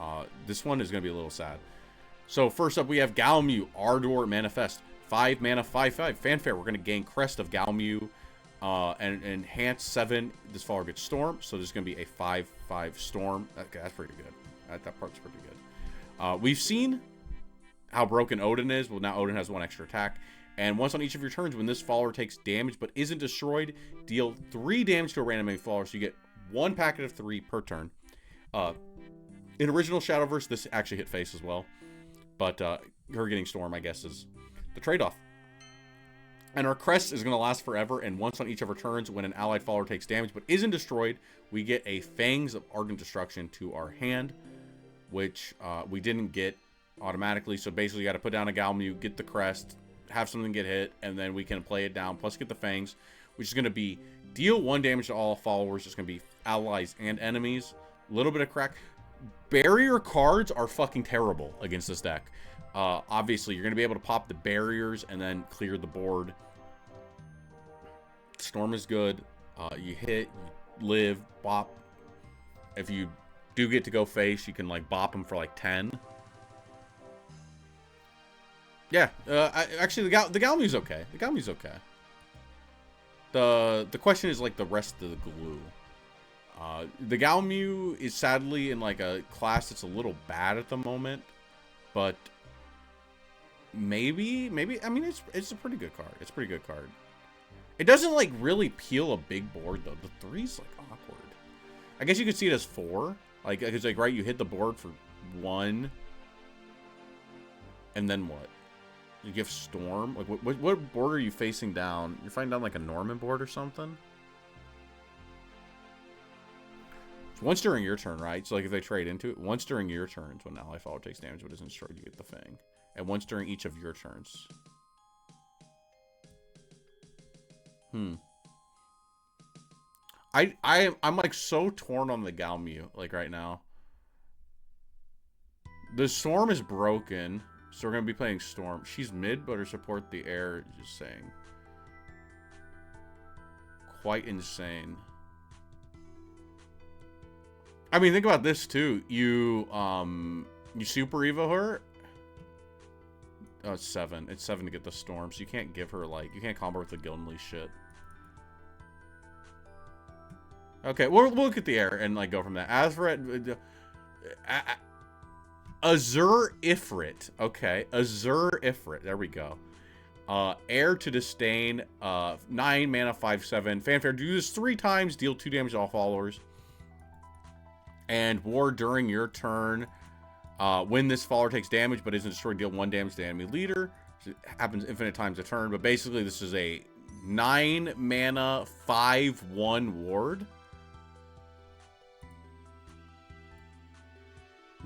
This one is going to be a little sad. So first up we have Galmu, Ardor Manifest. 5 mana, 5/5. Fanfare. We're going to gain Crest of Galmu. And enhance 7. This follower gets Storm, so there's going to be a 5/5 Storm. Okay, that's pretty good. That part's pretty good. We've seen how broken Odin is. Well, now Odin has 1 extra attack. And once on each of your turns, when this follower takes damage but isn't destroyed, deal 3 damage to a random enemy follower, so you get 1 packet of 3 per turn. In original Shadowverse, this actually hit face as well. But her getting Storm, I guess, is the trade-off. And our Crest is going to last forever, and once on each of our turns, when an allied follower takes damage but isn't destroyed, we get a Fangs of Ardent Destruction to our hand, which we didn't get automatically. So basically, you got to put down a Galmu, get the Crest, have something get hit, and then we can play it down, plus get the Fangs, which is going to be deal 1 damage to all followers. It's going to be allies and enemies. A little bit of crack. Barrier cards are fucking terrible against this deck. Obviously, you're going to be able to pop the barriers and then clear the board. Storm is good. You hit, you live, bop. If you do get to go face, you can like bop them for like 10. Yeah, actually the Galmu's okay. The Galmu's okay. The question is like the rest of the glue. The Galmu is sadly in like a class that's a little bad at the moment, but maybe I mean it's a pretty good card. It's a pretty good card. It doesn't like really peel a big board though. The 3's like awkward. I guess you could see it as 4. Like it's like right, you hit the board for 1, and then what? You give Storm. Like what board are you facing down? You're fighting down like a Norman board or something. Once during your turn, right? So like if they trade into it, once during your turns, when an ally follower takes damage but isn't destroyed, you get the Fang. And once during each of your turns. I'm like so torn on the Galmu like right now. The Storm is broken, so we're gonna be playing Storm. She's mid, but her support the air, just saying. Quite insane. I mean, think about this too. You super evo her. Oh, it's 7. It's 7 to get the Storm, so you can't give her like, you can't combo with the Gildenly shit. Okay, we'll look at the air and like go from that. Azret, Azur Ifrit. Okay, Azur Ifrit. There we go. Heir to Disdain. 9 mana, 5/7. Fanfare. Do this 3 times. Deal 2 damage to all followers. And war during your turn. When this follower takes damage but isn't destroyed, deal 1 damage to the enemy leader. It happens infinite times a turn. But basically, this is a 9 mana, 5/1 ward.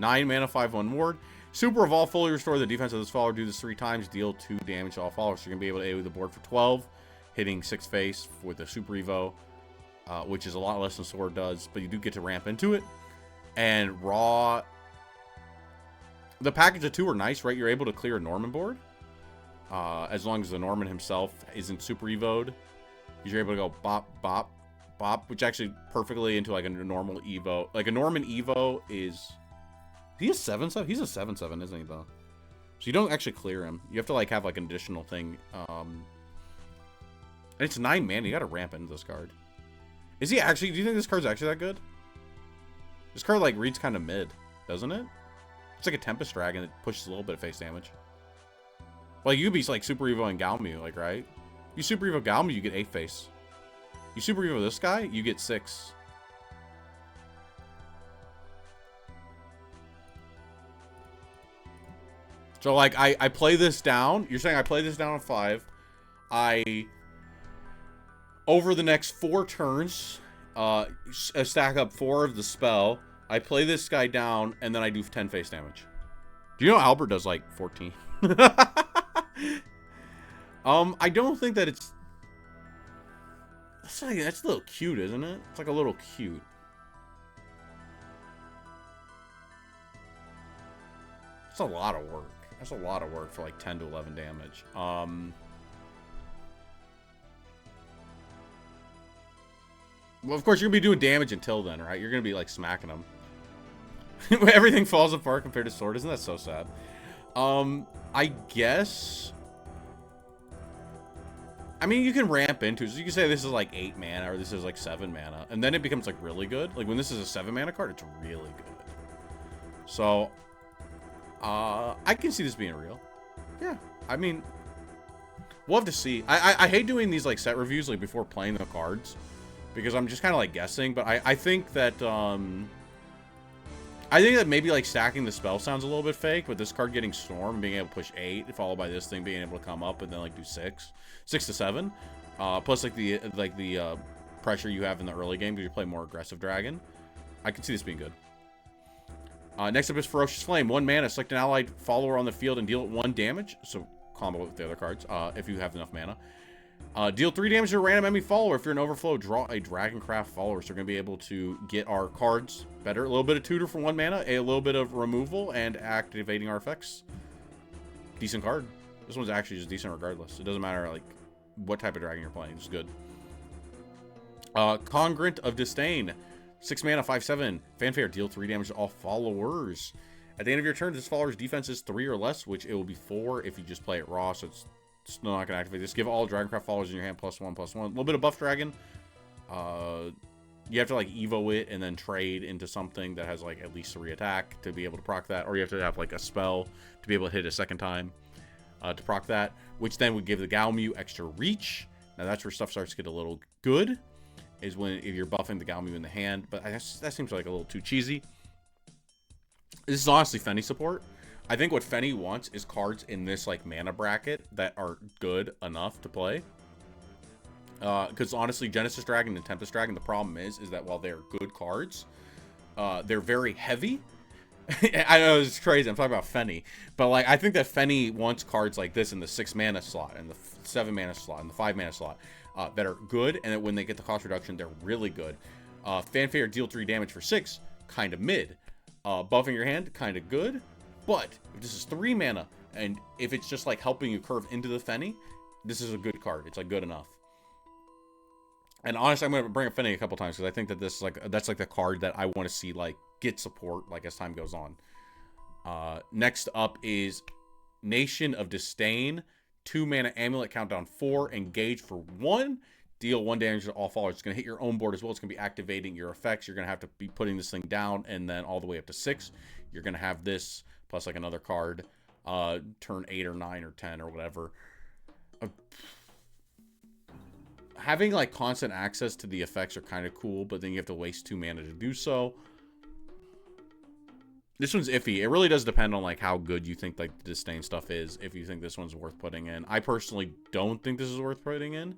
9 mana, 5/1 ward. Super Evolve, fully restore the defense of this follower. Do this 3 times. Deal 2 damage to all followers. So you're going to be able to AoE the board for 12. Hitting 6 face with a Super Evo. Which is a lot less than Sword does. But you do get to ramp into it. And Raw. The package of 2 are nice, right? You're able to clear a Norman board. As long as the Norman himself isn't Super Evo'd. You're able to go bop, bop, bop. Which actually perfectly into like a normal Evo. Like a Norman Evo is... He is 7/7? He's a 7/7, isn't he, though? So you don't actually clear him. You have to, like, have, like, an additional thing. And it's 9 mana. You gotta ramp into this card. Is he actually... Do you think this card's actually that good? This card, like, reads kind of mid, doesn't it? It's like a Tempest Dragon that pushes a little bit of face damage. Like, you could be like Super Evo and Galmu, like, right? You Super Evo Galmu, you get 8 face. You Super Evo this guy, you get 6. So, like, I play this down. You're saying I play this down on 5. Over the next 4 turns, stack up 4 of the spell. I play this guy down, and then I do 10 face damage. Do you know Albert does, like, 14? I don't think that it's... That's a little cute, isn't it? It's like a little cute. It's a lot of work. That's a lot of work for like 10 to 11 damage. Well, of course, you're going to be doing damage until then, right? You're going to be like smacking them. Everything falls apart compared to Sword. Isn't that so sad? I guess... I mean, you can ramp into it. So you can say this is like 8 mana or this is like 7 mana. And then it becomes like really good. Like when this is a 7 mana card, it's really good. So... I can see this being real. Yeah, I mean, we'll have to see. I hate doing these like set reviews like before playing the cards because I'm just kind of like guessing. But I think that maybe like stacking the spell sounds a little bit fake, but this card getting Storm, being able to push 8, followed by this thing being able to come up and then like do 6 to 7, plus like the pressure you have in the early game because you play more aggressive dragon. I can see this being good. Next up is Ferocious Flame. 1 mana, select an allied follower on the field and deal it 1 damage. So combo with the other cards, if you have enough mana. Deal 3 damage to a random enemy follower. If you're in overflow, draw a Dragoncraft follower. So we're going to be able to get our cards better. A little bit of tutor for 1 mana, a little bit of removal, and activating our effects. Decent card. This one's actually just decent regardless. It doesn't matter like what type of dragon you're playing. It's good. Congruent of Disdain. 6 mana, 5/7. Fanfare, deal 3 damage to all followers. At the end of your turn, this follower's defense is 3 or less, which it will be 4 if you just play it raw, so it's not going to activate this. Give all Dragoncraft followers in your hand +1/+1. A little bit of buff dragon. You have to like Evo it and then trade into something that has like at least 3 attack to be able to proc that, or you have to have like a spell to be able to hit a second time to proc that, which then would give the Galmu extra reach. Now that's where stuff starts to get a little good. Is when if you're buffing the Galmu in the hand, but that seems like a little too cheesy. This is honestly Fenny support. I think what Fenny wants is cards in this like mana bracket that are good enough to play. Because honestly, Genesis Dragon and Tempest Dragon, the problem is that while they're good cards, they're very heavy. I know it's crazy. I'm talking about Fenny, but like I think that Fenny wants cards like this in the 6 mana slot and the 7 mana slot and the 5 mana slot. That are good, and that when they get the cost reduction, they're really good. Fanfare, deal 3 damage for 6, kind of mid. Buffing your hand, kind of good. But if this is 3 mana, and if it's just like helping you curve into the Fenny, this is a good card. It's like good enough. And honestly, I'm gonna bring up Fenny a couple times because I think that this is like that's like the card that I want to see like get support like as time goes on. Next up is Nation of Disdain. 2 mana amulet, countdown 4, engage for 1, deal 1 damage to all followers. It's going to hit your own board as well. It's going to be activating your effects. You're going to have to be putting this thing down and then all the way up to 6. You're going to have this plus like another card, turn 8 or 9 or 10 or whatever. Having like constant access to the effects are kind of cool, but then you have to waste 2 mana to do so. This one's iffy. It really does depend on like how good you think like the Disdain stuff is. If you think this one's worth putting in, I personally don't think this is worth putting in.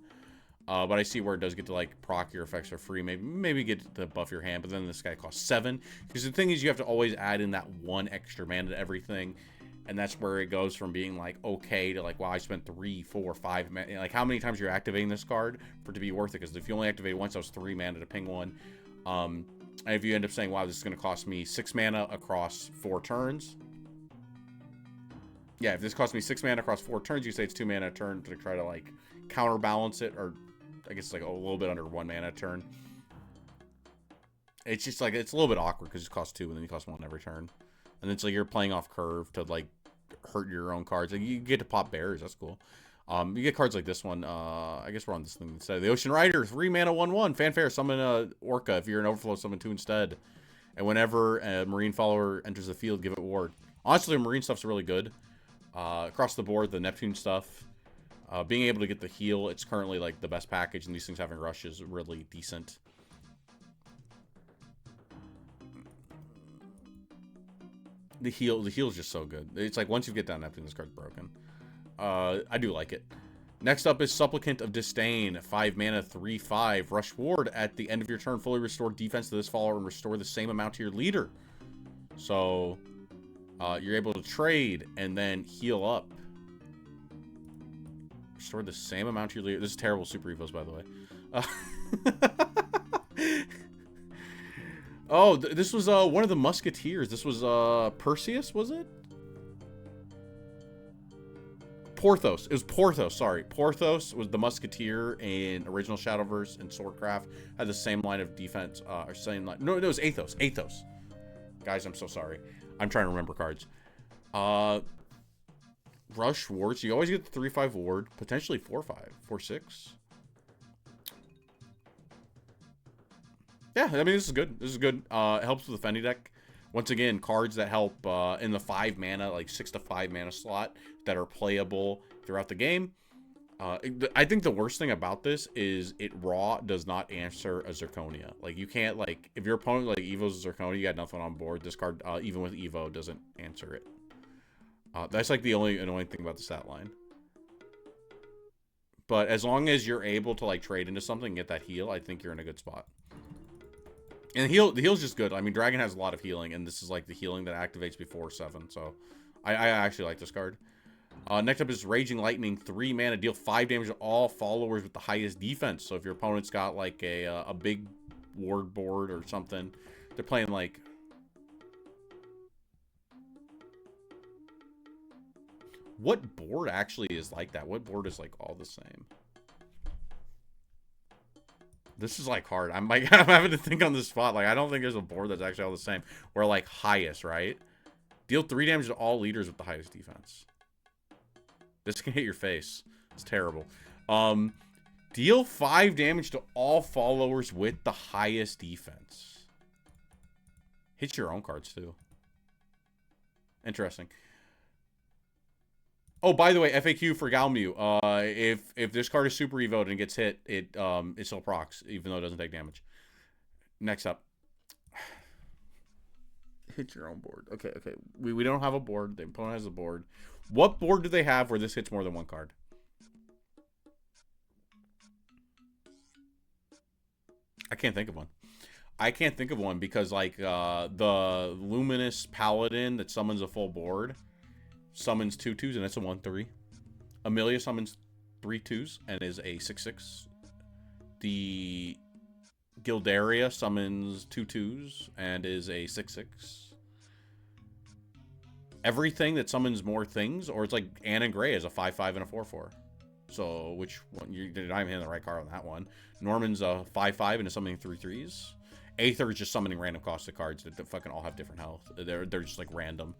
But I see where it does get to like proc your effects for free. Maybe get to buff your hand. But then this guy costs 7. Because the thing is, you have to always add in that 1 extra mana to everything, and that's where it goes from being like okay to like wow, I spent 3, 4, 5 mana. Like how many times you're activating this card for it to be worth it? Because if you only activate once, that was 3 mana to ping 1. And if you end up saying, wow, this is going to cost me 6 mana across 4 turns. Yeah, if this costs me 6 mana across 4 turns, you say it's 2 mana a turn to try to, like, counterbalance it. Or, I guess, like, a little bit under 1 mana a turn. It's just, like, it's a little bit awkward because it costs 2 and then you cost 1 every turn. And it's like you're playing off curve to, like, hurt your own cards. Like, you get to pop bears. That's cool. You get cards like this one. I guess we're on this thing instead. The Ocean Rider, 3 mana, 1/1. Fanfare, summon a Orca. If you're an overflow, summon 2 instead. And whenever a marine follower enters the field, give it ward. Honestly, the Marine stuff's really good. Across the board, the Neptune stuff, being able to get the heal, it's currently like the best package, and these things having rush is really decent. The heal is just so good. It's like once you get down Neptune, this card's broken. I do like it. Next up is Supplicant of Disdain, 5 mana, 3/5. Rush Ward at the end of your turn. Fully restore defense to this follower and restore the same amount to your leader. So, you're able to trade and then heal up. Restore the same amount to your leader. This is terrible Super Evos, by the way. Oh, this was one of the Musketeers. This was Perseus, was it? Porthos. It was Porthos, sorry. Porthos was the Musketeer in original Shadowverse and Swordcraft. Had the same line of defense, or same line. No, it was Athos. Athos. Guys, I'm so sorry. I'm trying to remember cards. Rush Ward. So you always get the 3/5 ward. Potentially 4/5. 4/6. Yeah, I mean, this is good. This is good. It helps with the Fendi deck. Once again, cards that help in the 5 mana, like 6 to 5 mana slot that are playable throughout the game. I think the worst thing about this is it raw does not answer a Zirconia. Like, you can't, like, if your opponent, like, Evo's a Zirconia, you got nothing on board. This card, even with Evo, doesn't answer it. That's, like, the only annoying thing about the stat line. But as long as you're able to, like, trade into something and get that heal, I think you're in a good spot. And the heal's just good. I mean, Dragon has a lot of healing, and this is like the healing that activates before 7. So, I actually like this card. Next up is Raging Lightning, 3 mana, deal 5 damage to all followers with the highest defense. So if your opponent's got like a big ward board or something, they're playing like... What board actually is like that? What board is like all the same? This is like hard. I'm like I'm having to think on the spot. Like, I don't think there's a board that's actually all the same. We're like highest, right? Deal 3 damage to all leaders with the highest defense. This can hit your face. It's terrible. Deal 5 damage to all followers with the highest defense. Hit your own cards too. Interesting. Oh, by the way, FAQ for Galmu. If this card is super evoed and gets hit, it still procs, even though it doesn't take damage. Next up. Hit your own board. Okay. We don't have a board. The opponent has a board. What board do they have where this hits more than one card? I can't think of one. I can't think of one because, like, the Luminous Paladin that summons a full board summons 2/2s, and it's a 1/3. Amelia summons 3/2s and is a 6/6. The Gildaria summons 2/2s and is a 6/6. Everything that summons more things, or it's like Anne and Grey is a 5/5 and a 4/4. So which one? You're not even hitting the right card on that one. Norman's a 5/5 and is summoning 3/3s. Aether is just summoning random costed cards that fucking all have different health. They're just like random.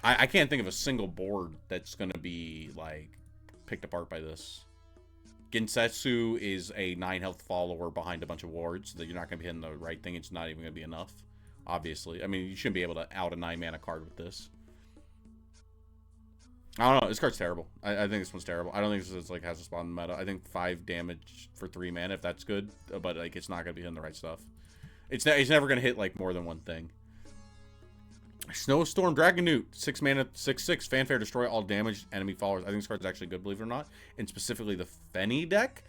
I can't think of a single board that's going to be, like, picked apart by this. Gensetsu is a 9 health follower behind a bunch of wards. That you're not going to be hitting the right thing. It's not even going to be enough, obviously. I mean, you shouldn't be able to out a 9 mana card with this. I don't know. This card's terrible. I think this one's terrible. I don't think this is, like, has a spot in the meta. I think 5 damage for 3 mana, if that's good. But, like, it's not going to be hitting the right stuff. It's never going to hit, like, more than one thing. Snowstorm Dragon Newt, 6 mana, 6/6. Fanfare, destroy all damaged enemy followers. I think this card's actually good, believe it or not. And specifically the Fenny deck,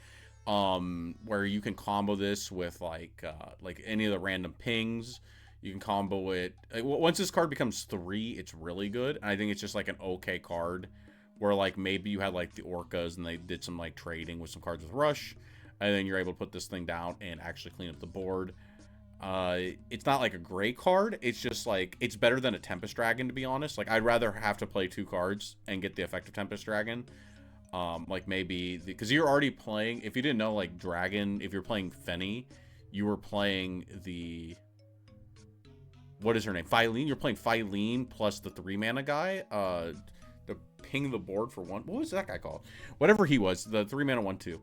where you can combo this with like any of the random pings. You can combo it. Once this card becomes 3, it's really good. And I think it's just like an okay card, where like maybe you had like the Orcas and they did some like trading with some cards with Rush, and then you're able to put this thing down and actually clean up the board. It's not like a great card. It's just like, it's better than a Tempest Dragon, to be honest. Like, I'd rather have to play 2 cards and get the effect of Tempest Dragon. Like maybe because you're already playing, if you didn't know, like Dragon, if you're playing Fenny, you were playing the, what is her name? Phylene. You're playing Phylene plus the 3 mana guy. The ping the board for 1. What was that guy called? Whatever he was, the 3 mana 1/2.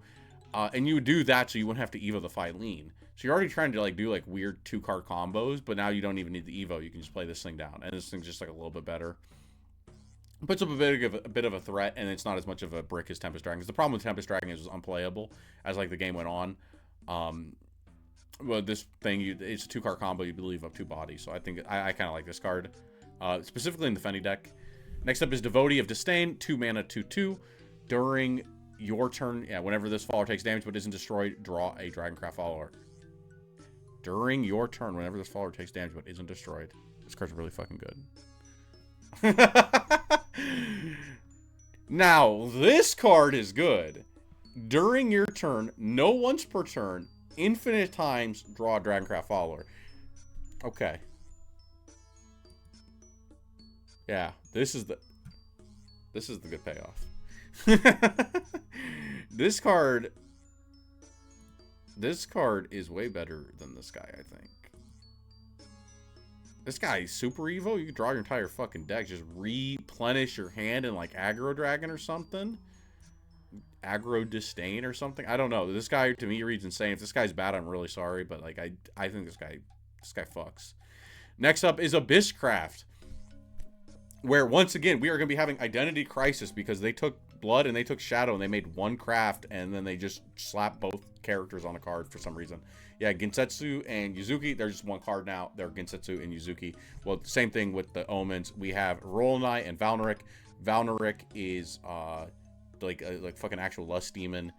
And you would do that so you wouldn't have to Evo the Phylene. So you're already trying to like do like weird 2-card combos, but now you don't even need the Evo. You can just play this thing down, and this thing's just like a little bit better. It puts up a bit of a threat, and it's not as much of a brick as Tempest Dragon. Because the problem with Tempest Dragon is it was unplayable as like the game went on. Well, this thing, it's a 2-card combo. You leave up 2 bodies, so I think I kind of like this card, specifically in the Fenny deck. Next up is Devotee of Disdain, 2 mana, 2/2. During your turn, whenever this follower takes damage but isn't destroyed, draw a Dragoncraft follower. During your turn, whenever this follower takes damage but isn't destroyed. This card's really fucking good. Now, this card is good. During your turn, no once per turn, infinite times, draw a Dragoncraft follower. Okay. Yeah, this is the good payoff. This card is way better than this guy, I think. This guy is super evo. You can draw your entire fucking deck. Just replenish your hand in like Aggro Dragon or something. Aggro Disdain or something. I don't know. This guy to me reads insane. If this guy's bad, I'm really sorry, but like I think this guy fucks. Next up is Abysscraft, where once again we are going to be having Identity Crisis because they took Blood and they took Shadow and they made one craft and then they just slapped both characters on a card for some reason. Yeah, Gensetsu and Yuzuki, they're just one card now. They're Gensetsu and Yuzuki. Well, same thing with the Omens. We have Rolnai and Valneric. Valneric is like fucking actual Lust Demon.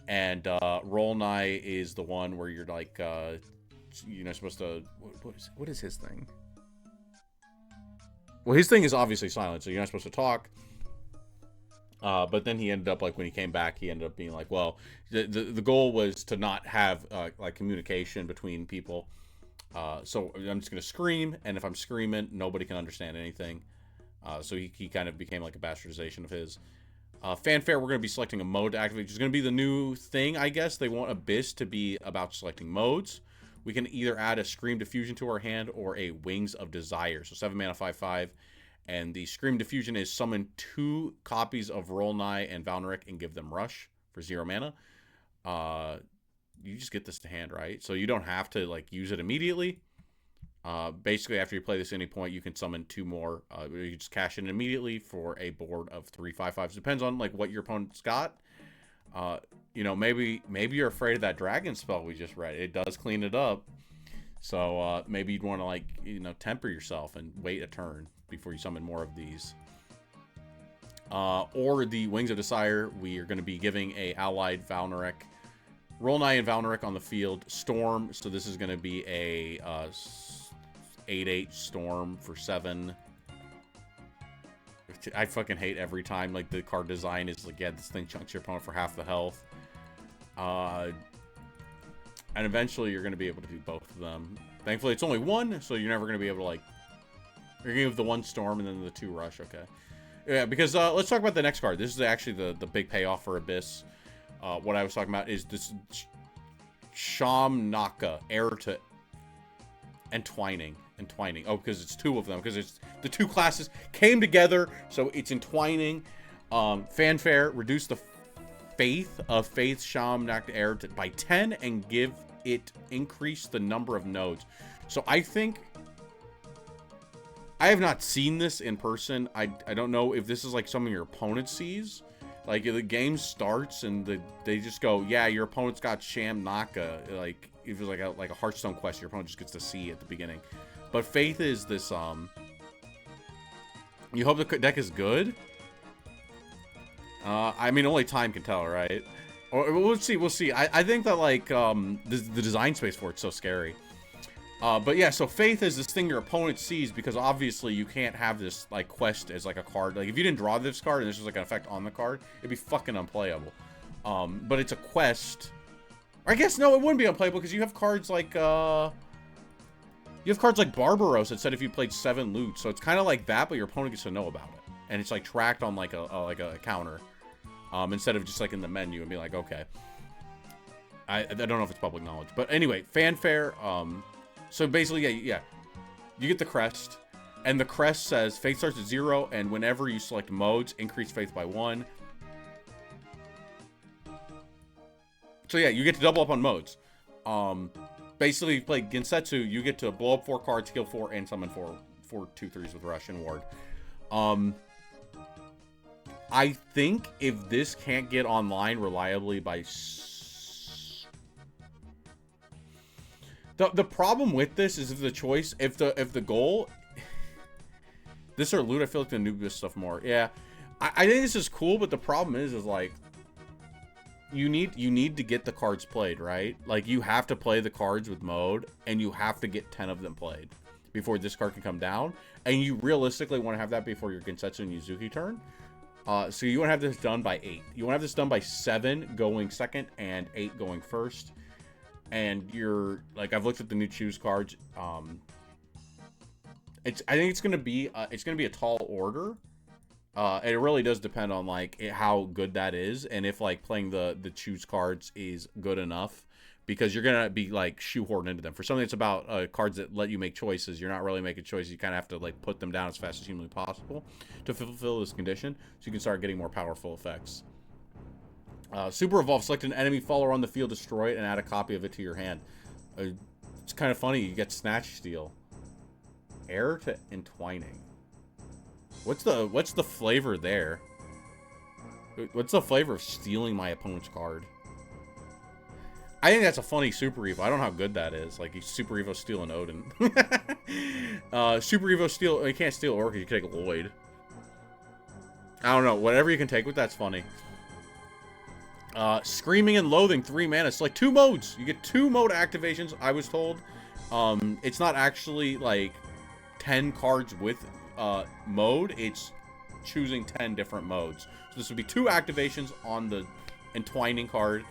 And Rolnai is the one where you're like supposed to what is his thing? Well, his thing is obviously silent, so you're not supposed to talk. But then he ended up, like, when he came back, he ended up being like, well, the goal was to not have, like, communication between people. So I'm just going to scream, and if I'm screaming, nobody can understand anything. So he kind of became, like, a bastardization of his. Fanfare, we're going to be selecting a mode to activate, which is going to be the new thing, I guess. They want Abyss to be about selecting modes. We can either add a Scream Diffusion to our hand or a Wings of Desire. So 7 mana, 5/5. And the Scream Diffusion is summon 2 copies of Rolnai and Valneric and give them Rush for 0 mana. You just get this to hand, right? So you don't have to like use it immediately. Basically, after you play this at any point, you can summon 2 more. You just cash in immediately for a board of 3 5/5s. Depends on like what your opponent's got. Maybe you're afraid of that dragon spell we just read. It does clean it up. So maybe you'd want to temper yourself and wait a turn before you summon more of these. Or the Wings of Desire, we are going to be giving a allied Valneric. Rolnai and Valneric on the field. Storm, so this is going to be a 8/8 Storm for 7. I fucking hate every time, like, the card design is like, yeah, this thing chunks your opponent for half the health. And eventually you're going to be able to do both of them. Thankfully, it's only 1, so you're never going to be able to, like, you're going to give the 1 Storm and then the 2 Rush, okay. Yeah, because let's talk about the next card. This is actually the big payoff for Abyss. What I was talking about is this Shamnaka, Heir to Entwining. Oh, because it's 2 of them. Because it's the 2 classes came together, so it's entwining. Fanfare, reduce the Faith of Faith Shamnaka Heir by 10 and give it increase the number of nodes. So I think I have not seen this in person. I don't know if this is like something your opponent sees. Like, if the game starts and they just go, yeah, your opponent's got Shamnaka. Like, if it's like a Hearthstone quest, your opponent just gets to see at the beginning. But Faith is this, you hope the deck is good? I mean, only time can tell, right? Or we'll see. I think that, like, the design space for it's so scary. But yeah, so Faith is this thing your opponent sees because obviously you can't have this, like, quest as, like, a card. Like, if you didn't draw this card and this was, like, an effect on the card, it'd be fucking unplayable. But it's a quest. Or I guess, no, it wouldn't be unplayable because you have cards like, Barbaros that said if you played 7 loot. So it's kind of like that, but your opponent gets to know about it. And it's, like, tracked on, like a counter. Instead of just, like, in the menu and be like, okay. I don't know if it's public knowledge. But anyway, Fanfare, so basically, yeah, you get the crest, and the crest says Faith starts at 0, and whenever you select modes, increase Faith by 1. So yeah, you get to double up on modes. Basically, if you play Gensetsu, you get to blow up 4 cards, heal 4, and summon 4 2/3s with Rush and Ward. I think if this can't get online reliably by... The problem with this is if the choice, if the goal... This or loot, I feel like the Anubis stuff more. Yeah, I think this is cool, but the problem is like... You need to get the cards played, right? Like, you have to play the cards with mode, and you have to get 10 of them played before this card can come down. And you realistically want to have that before your Gensetsu and Yuzuki turn. So you want to have this done by 8. You want to have this done by 7 going second and 8 going first. And you're like, I've looked at the new choose cards. I think it's gonna be a tall order. It really does depend on like how good that is, and if like playing the choose cards is good enough, because you're gonna be like shoehorned into them. For something that's about cards that let you make choices, you're not really making choices. You kind of have to like put them down as fast as humanly possible to fulfill this condition, so you can start getting more powerful effects. Super Evolve, select an enemy follower on the field, destroy it, and add a copy of it to your hand. It's kind of funny. You get Snatch Steal. Heir to Entwining. What's the flavor there? What's the flavor of stealing my opponent's card? I think that's a funny Super Evo. I don't know how good that is. Like, Super Evo steal an Odin. Super Evo steal... You can't steal Orchid. You can take Lloyd. I don't know. Whatever you can take with that's funny. Screaming and Loathing, 3 mana. It's like 2 modes. You get 2 mode activations, I was told. It's not actually, like, 10 cards with mode. It's choosing 10 different modes. So this would be 2 activations on the Entwining card.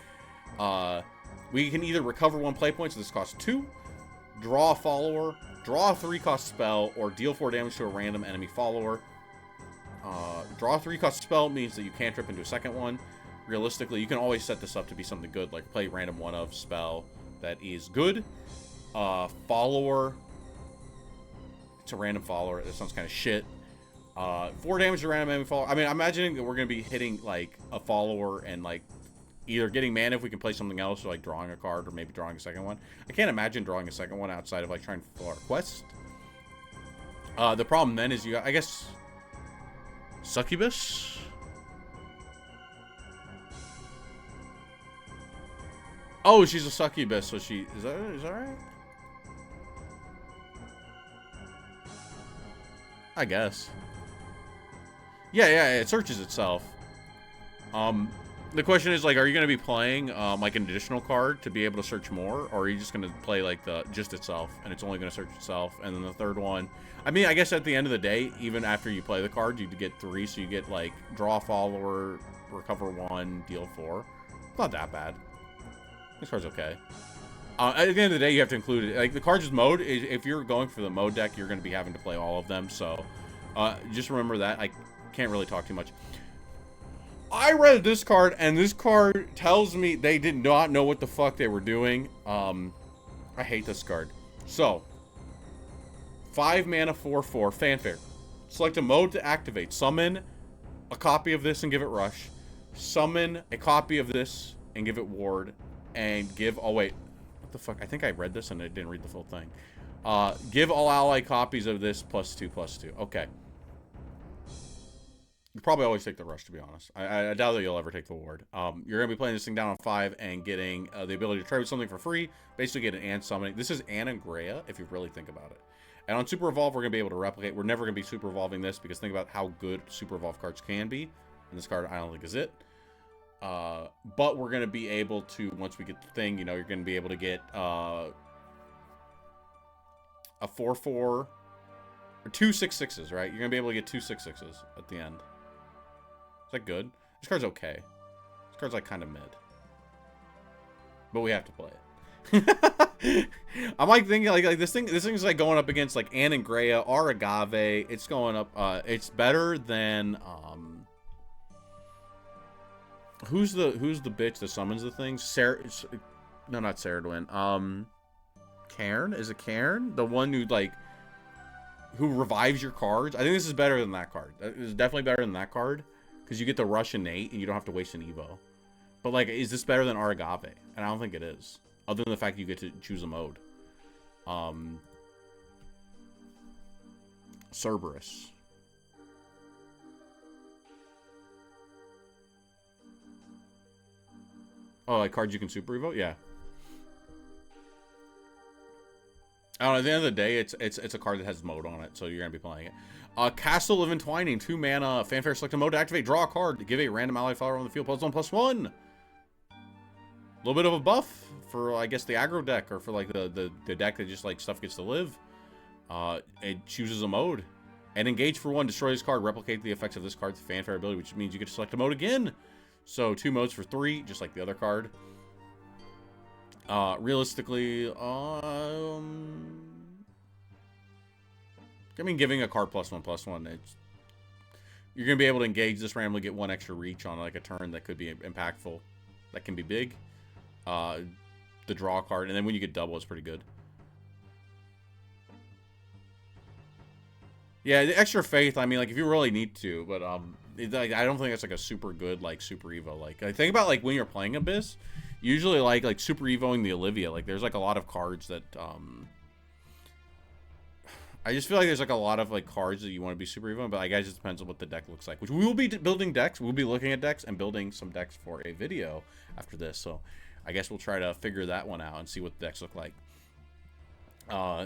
We can either recover 1 play point, so this costs 2, draw a follower, draw a 3-cost spell, or deal 4 damage to a random enemy follower. Draw a 3-cost spell means that you can't trip into a second one. Realistically, you can always set this up to be something good, like play random 1-of spell that is good. Follower. It's a random follower. That sounds kind of shit. 4 damage to random enemy follower. I mean, I'm imagining that we're going to be hitting, like, a follower and, like, either getting mana if we can play something else, or, like, drawing a card, or maybe drawing a second one. I can't imagine drawing a second one outside of, like, trying to fulfill our quest. The problem then is you got, I guess, Succubus? Oh, she's a Succubus, so she... Is that right? I guess. Yeah, it searches itself. The question is, like, are you going to be playing, like, an additional card to be able to search more? Or are you just going to play, like, just itself, and it's only going to search itself? And then the third one... I mean, I guess at the end of the day, even after you play the card, you get 3, so you get, like, draw a follower, recover 1, deal 4. It's not that bad. This card's okay. At the end of the day, you have to include it. Like, the cards with mode, if you're going for the mode deck, you're going to be having to play all of them. So, just remember that. I can't really talk too much. I read this card, and this card tells me they did not know what the fuck they were doing. I hate this card. So, 5 mana, 4/4, Fanfare. Select a mode to activate. Summon a copy of this and give it Rush. Summon a copy of this and give it Ward. And give... Oh, wait. What the fuck? I think I read this and I didn't read the full thing. Give all ally copies of this +2/+2. Okay. You probably always take the Rush, to be honest. I doubt that you'll ever take the Ward. You're going to be playing this thing down on 5 and getting the ability to trade with something for free. Basically get an and summoning. This is Anna and Greya, if you really think about it. And on Super Evolve, we're going to be able to replicate. We're never going to be Super Evolving this, because think about how good Super Evolve cards can be. And this card, I don't think, is it. But we're going to be able to, once we get the thing, you know, you're going to be able to get a 4/4 or 2 6/6s, right? You're going to be able to get 2 6/6s at the end. Is that good? This card's okay. This card's like kind of mid. But we have to play it. I'm like thinking like this thing's like going up against like Anne and Greya or Agave. It's going up it's better than who's the bitch that summons the things? No, not Seiryotennan. Cairn? Is it Cairn? The one who like who revives your cards? I think this is better than that card. It's definitely better than that card. Because you get the Rush innate and you don't have to waste an Evo. But, like, is this better than Aragave? And I don't think it is. Other than the fact you get to choose a mode. Cerberus. Oh, like cards you can super evo? Yeah. I don't know, at the end of the day, it's a card that has mode on it, so you're going to be playing it. Castle of Entwining, 2 mana, fanfare, select a mode to activate, draw a card, give a random ally follower on the field, +1/+1. A little bit of a buff for, I guess, the aggro deck, or for, like, the deck that just, like, stuff gets to live. It chooses a mode. And engage for 1, destroy this card, replicate the effects of this card's fanfare ability, which means you get to select a mode again. So 2 modes for 3, just like the other card. Realistically, I mean, giving a card +1/+1, you're gonna be able to engage this randomly, get 1 extra reach on like a turn that could be impactful, that can be big. The draw card, and then when you get double, it's pretty good. Yeah, the extra faith. I mean, like if you really need to, but like, I don't think it's like a super good like super evo. Like I think about like when you're playing Abyss, usually like super evoing the Olivia. Like there's like a lot of cards that I just feel like there's like a lot of like cards that you want to be super evoing, but I guess it just depends on what the deck looks like. Which we will be building decks. We'll be looking at decks and building some decks for a video after this. So I guess we'll try to figure that one out and see what the decks look like.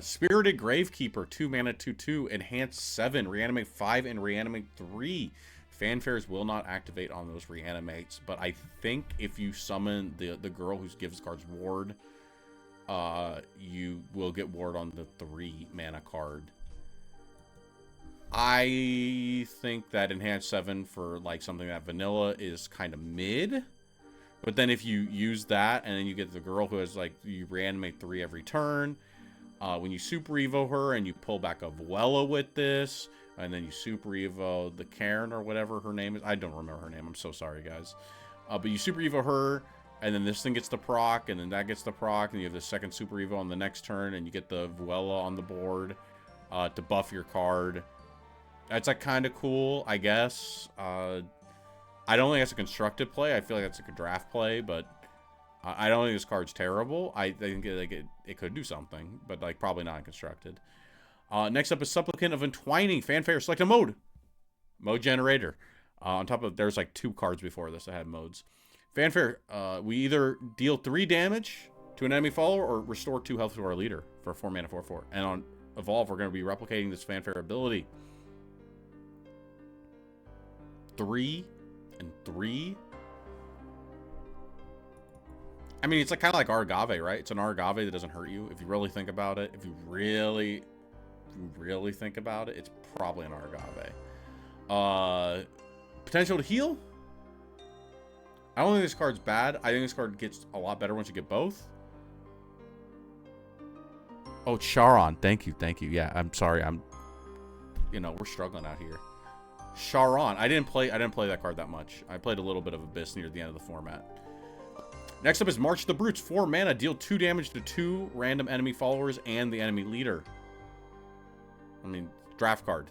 Spirited Gravekeeper, 2 mana, 2/2, enhance 7, reanimate 5, and reanimate 3. Fanfares will not activate on those reanimates, but I think if you summon the girl who gives cards ward, you will get ward on the 3 mana card. I think that enhance 7 for like something that vanilla is kind of mid. But then if you use that and then you get the girl who has like, you reanimate 3 every turn. When you super evo her and you pull back a Vuella with this, and then you super evo the Cairn or whatever her name is. I don't remember her name. I'm so sorry, guys. But you super evo her, and then this thing gets the proc, and then that gets the proc, and you have the second super evo on the next turn, and you get the Vuella on the board to buff your card. That's like kind of cool, I guess. I don't think that's a constructed play. I feel like that's like a draft play, but I don't think this card's terrible. I think it could do something, but like probably not constructed. Next up is Supplicant of Entwining. Fanfare, select a mode. Mode generator. On top of, there's like 2 cards before this that had modes. Fanfare, we either deal 3 damage to an enemy follower or restore 2 health to our leader for a 4 mana 4/4. And on Evolve, we're going to be replicating this Fanfare ability. 3 and 3. I mean, it's like kind of like Aragave, right? It's an Aragave that doesn't hurt you. If you really think about it, if you really think about it, it's probably an Aragave. Potential to heal. I don't think this card's bad. I think this card gets a lot better once you get both. Oh, Charon. Thank you. Yeah, I'm sorry. We're struggling out here. Charon. I didn't play that card that much. I played a little bit of Abyss near the end of the format. Next up is March the Brutes. 4 mana. Deal 2 damage to 2 random enemy followers and the enemy leader. I mean, draft card.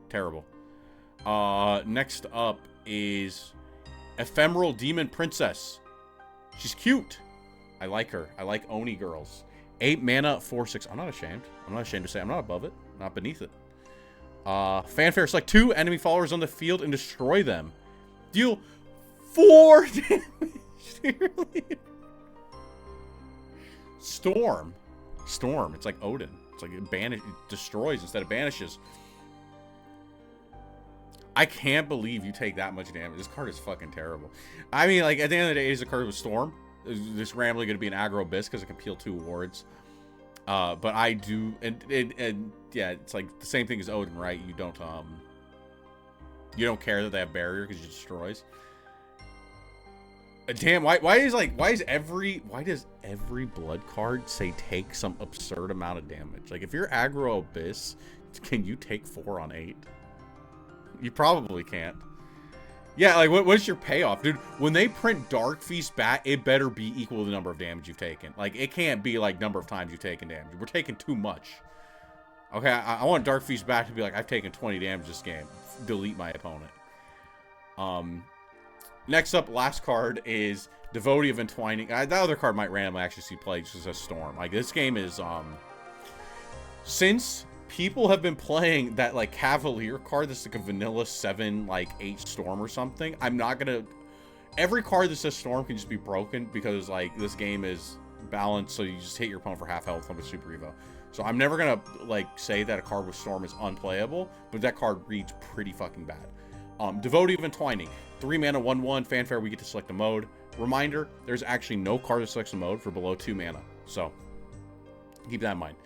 Terrible. Next up is Ephemeral Demon Princess. She's cute. I like her. I like Oni girls. 8 mana, 4/6. I'm not ashamed. I'm not ashamed to say I'm not above it. Not beneath it. Fanfare, select 2 enemy followers on the field and destroy them. Deal 4 damage. Storm. It's like Odin. It's like it destroys instead of banishes. I can't believe you take that much damage. This card is fucking terrible. I mean, like, at the end of the day, it's a card with Storm. This randomly going to be an aggro Abyss because it can peel 2 wards. But I do, and yeah, it's like the same thing as Odin, right? You don't care that they have barrier because it destroys. Damn, why does every blood card say take some absurd amount of damage? Like if you're aggro Abyss, can you take 4 on 8? You probably can't. Yeah, like what's your payoff, dude? When they print Dark Feast back, it better be equal to the number of damage you've taken. Like it can't be like number of times you've taken damage. We're taking too much. Okay, I want Dark Feast back to be like I've taken 20 damage this game. Delete my opponent. Next up, last card is Devotee of Entwining. That other card might randomly actually see play just as Storm. Like, this game is, since people have been playing that, like, Cavalier card that's like a vanilla 7, like, 8 Storm or something, I'm not gonna... Every card that says Storm can just be broken because, like, this game is balanced, so you just hit your opponent for half health with Super Evo. So I'm never gonna, like, say that a card with Storm is unplayable, but that card reads pretty fucking bad. Devotee of Entwining. 3 mana, 1/1, Fanfare, we get to select a mode. Reminder, there's actually no card that selects a mode for below 2 mana. So, keep that in mind.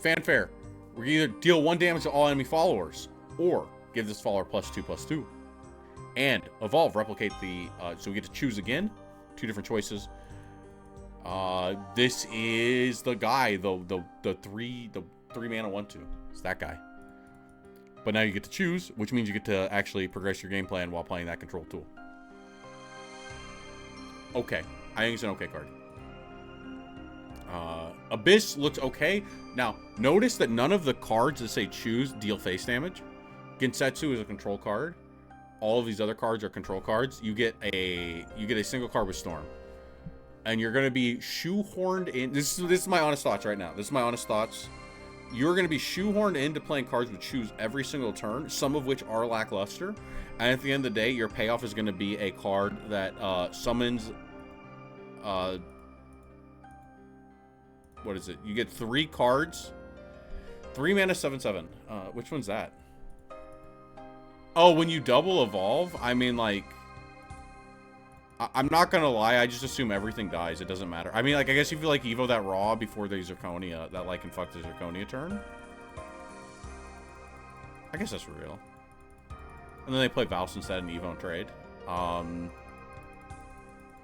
Fanfare, we either deal 1 damage to all enemy followers, or give this follower +2/+2. And Evolve, replicate the, so we get to choose again. 2 different choices. This is the guy, the 3 mana 1/2. It's that guy. But now you get to choose, which means you get to actually progress your game plan while playing that control tool. Okay. I think it's an okay card. Abyss looks okay. Now, notice that none of the cards that say choose deal face damage. Gensetsu is a control card. All of these other cards are control cards. You get a single card with Storm. And you're going to be shoehorned in. This is my honest thoughts right now. This is my honest thoughts. You're going to be shoehorned into playing cards with choose every single turn, some of which are lackluster. And at the end of the day, your payoff is going to be a card that summons... what is it? You get 3 cards. 3 mana, 7/7. Which one's that? Oh, when you double evolve? I mean, like... I'm not gonna lie, I just assume everything dies. It doesn't matter. I mean, like, I guess you feel like Evo that raw before the Zirconia, that, like, can fuck the Zirconia turn. I guess that's real. And then they play Valse instead in Evo and trade.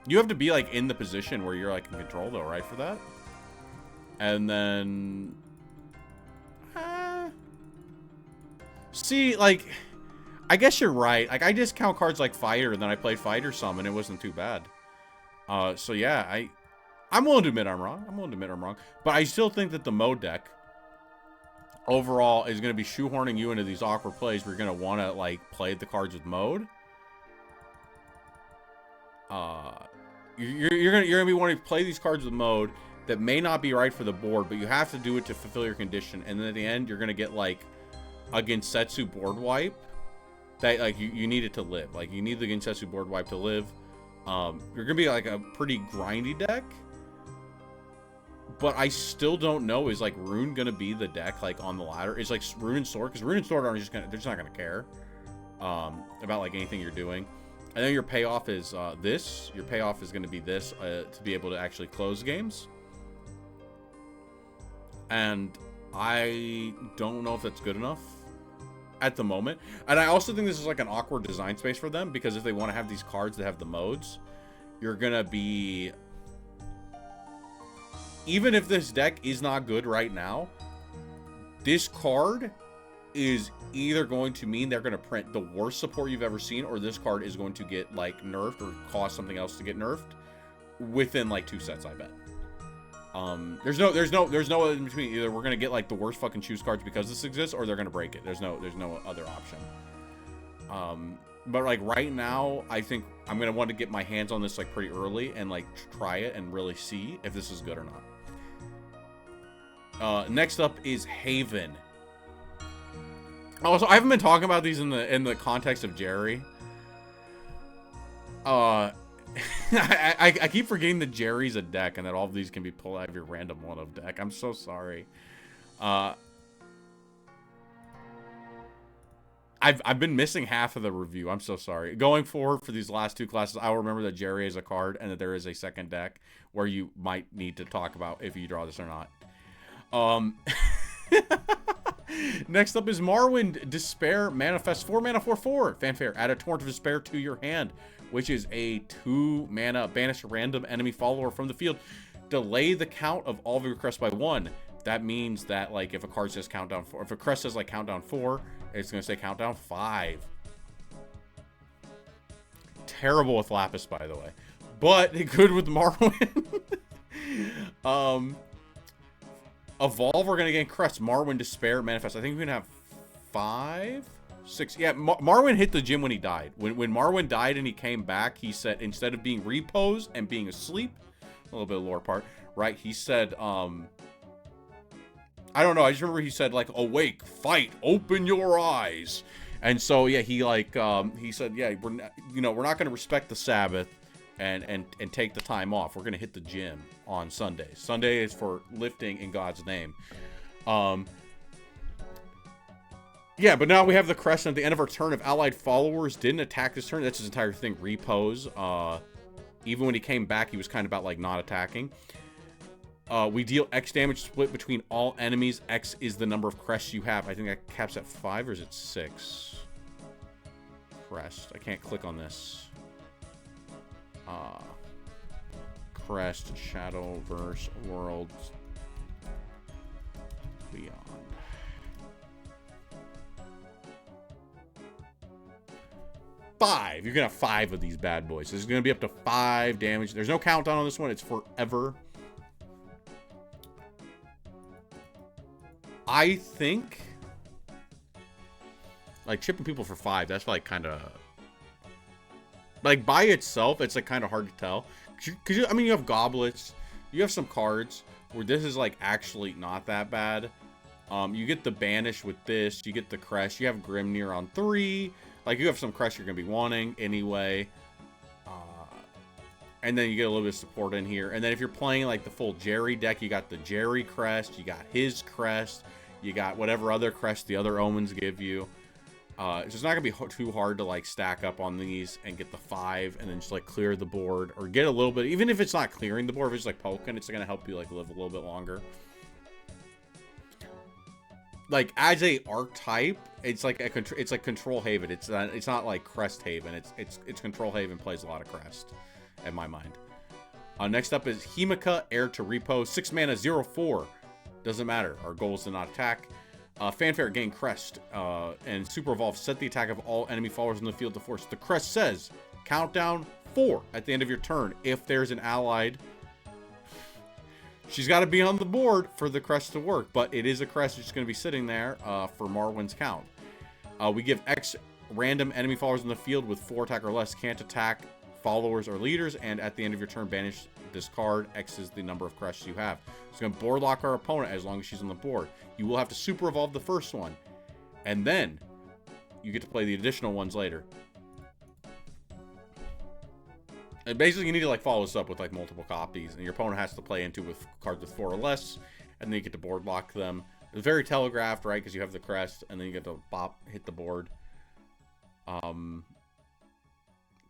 You have to be, like, in the position where you're, like, in control, though, right, for that? And then... see, like... I guess you're right. Like, I discount cards like Fighter, and then I played Fighter some, and it wasn't too bad. So yeah, I'm willing to admit I'm wrong. But I still think that the mode deck overall is going to be shoehorning you into these awkward plays where you're going to want to, like, play the cards with mode. You're gonna be wanting to play these cards with mode that may not be right for the board, but you have to do it to fulfill your condition. And then at the end, you're going to get, like, a Gensetsu board wipe. That, like, you need it to live. Like, you need the Gensetsu board wipe to live. You're gonna be, like, a pretty grindy deck. But I still don't know, is, like, Rune gonna be the deck, like, on the ladder? Is, like, Rune and Sword? Because Rune and Sword they're just not gonna care about, like, anything you're doing. And then your payoff is this. Your payoff is gonna be this to be able to actually close games. And I don't know if that's good enough at the moment. And I also think this is, like, an awkward design space for them, because if they want to have these cards that have the modes, you're gonna be... Even if this deck is not good right now, this card is either going to mean they're going to print the worst support you've ever seen, or this card is going to get, like, nerfed or cost something else to get nerfed within, like, 2 sets, I bet. There's no in between. Either we're gonna get, like, the worst fucking choose cards because this exists, or they're gonna break it. There's no other option. But, like, right now, I think I'm gonna want to get my hands on this, like, pretty early and, like, try it and really see if this is good or not. Next up is Haven. Oh, so I haven't been talking about these in the context of Jerry. I keep forgetting that Jerry's a deck and that all of these can be pulled out of your random one of deck. I'm so sorry. I've been missing half of the review. I'm so sorry. Going forward for these last 2 classes, I will remember that Jerry is a card and that there is a second deck where you might need to talk about if you draw this or not. Next up is Morrowind Despair Manifest. 4 mana, 4/4. Fanfare. Add a Torrent of Despair to your hand, which is a 2 mana banish a random enemy follower from the field. Delay the count of all of your crests by 1. That means that, like, if a card says countdown 4, if a crest says, like, countdown 4, it's going to say countdown 5. Terrible with Lapis, by the way. But good with Morrowind. Evolve, we're going to get crest. Morrowind Despair Manifest. I think we can have 5. 6. Yeah, Marwyn hit the gym when he died. When Marwyn died and he came back, he said instead of being reposed and being asleep, a little bit of lore part, right? He said, I don't know. I just remember he said like, "Awake, fight, open your eyes." And so yeah, he like he said, yeah, we're not going to respect the Sabbath and take the time off. We're going to hit the gym on Sundays. Sunday is for lifting in God's name. Yeah, but now we have the crest at the end of our turn. If allied followers didn't attack this turn, that's his entire thing. Repose. Even when he came back, he was kind of about like not attacking. We deal X damage split between all enemies. X is the number of crests you have. I think that caps at 5, or is it 6? Crest. I can't click on this. Crest, Shadowverse, Worlds, Beyond. Five. You're gonna have 5 of these bad boys. This is gonna be up to 5 damage. There's no countdown on this one. It's forever. I think like chipping people for 5, that's like kind of like by itself, it's like kind of hard to tell. Cause I mean, you have goblets, you have some cards where this is like actually not that bad. You get the banish with this, you get the crest, you have Grimnir on 3. Like you have some crest you're gonna be wanting anyway. And then you get a little bit of support in here. And then if you're playing like the full Jerry deck, you got the Jerry crest, you got his crest, you got whatever other crest the other omens give you. It's just not gonna be too hard to like stack up on these and get the 5 and then just like clear the board or get a little bit, even if it's not clearing the board, if it's like poking, it's gonna help you like live a little bit longer. Like as a archetype, it's like it's like Control Haven. It's not like Crest Haven. It's Control Haven plays a lot of Crest, in my mind. Next up is Himika, Heir to Repose, 6 mana, 0/4. Doesn't matter. Our goal is to not attack. Fanfare, gain Crest, and Super Evolve. Set the attack of all enemy followers in the field to force. The Crest says countdown 4 at the end of your turn. If there's an allied, she's got to be on the board for the crest to work, but it is a crest that's just going to be sitting there for Marwyn's count. We give X random enemy followers in the field with 4 attack or less can't attack followers or leaders, and at the end of your turn, banish this card. X is the number of crests you have. It's going to board lock our opponent as long as she's on the board. You will have to super evolve the first one, and then you get to play the additional ones later. And basically, you need to like follow this up with like multiple copies, and your opponent has to play into with cards with 4 or less, and then you get to board lock them. It's very telegraphed, right? Because you have the crest, and then you get to hit the board. It's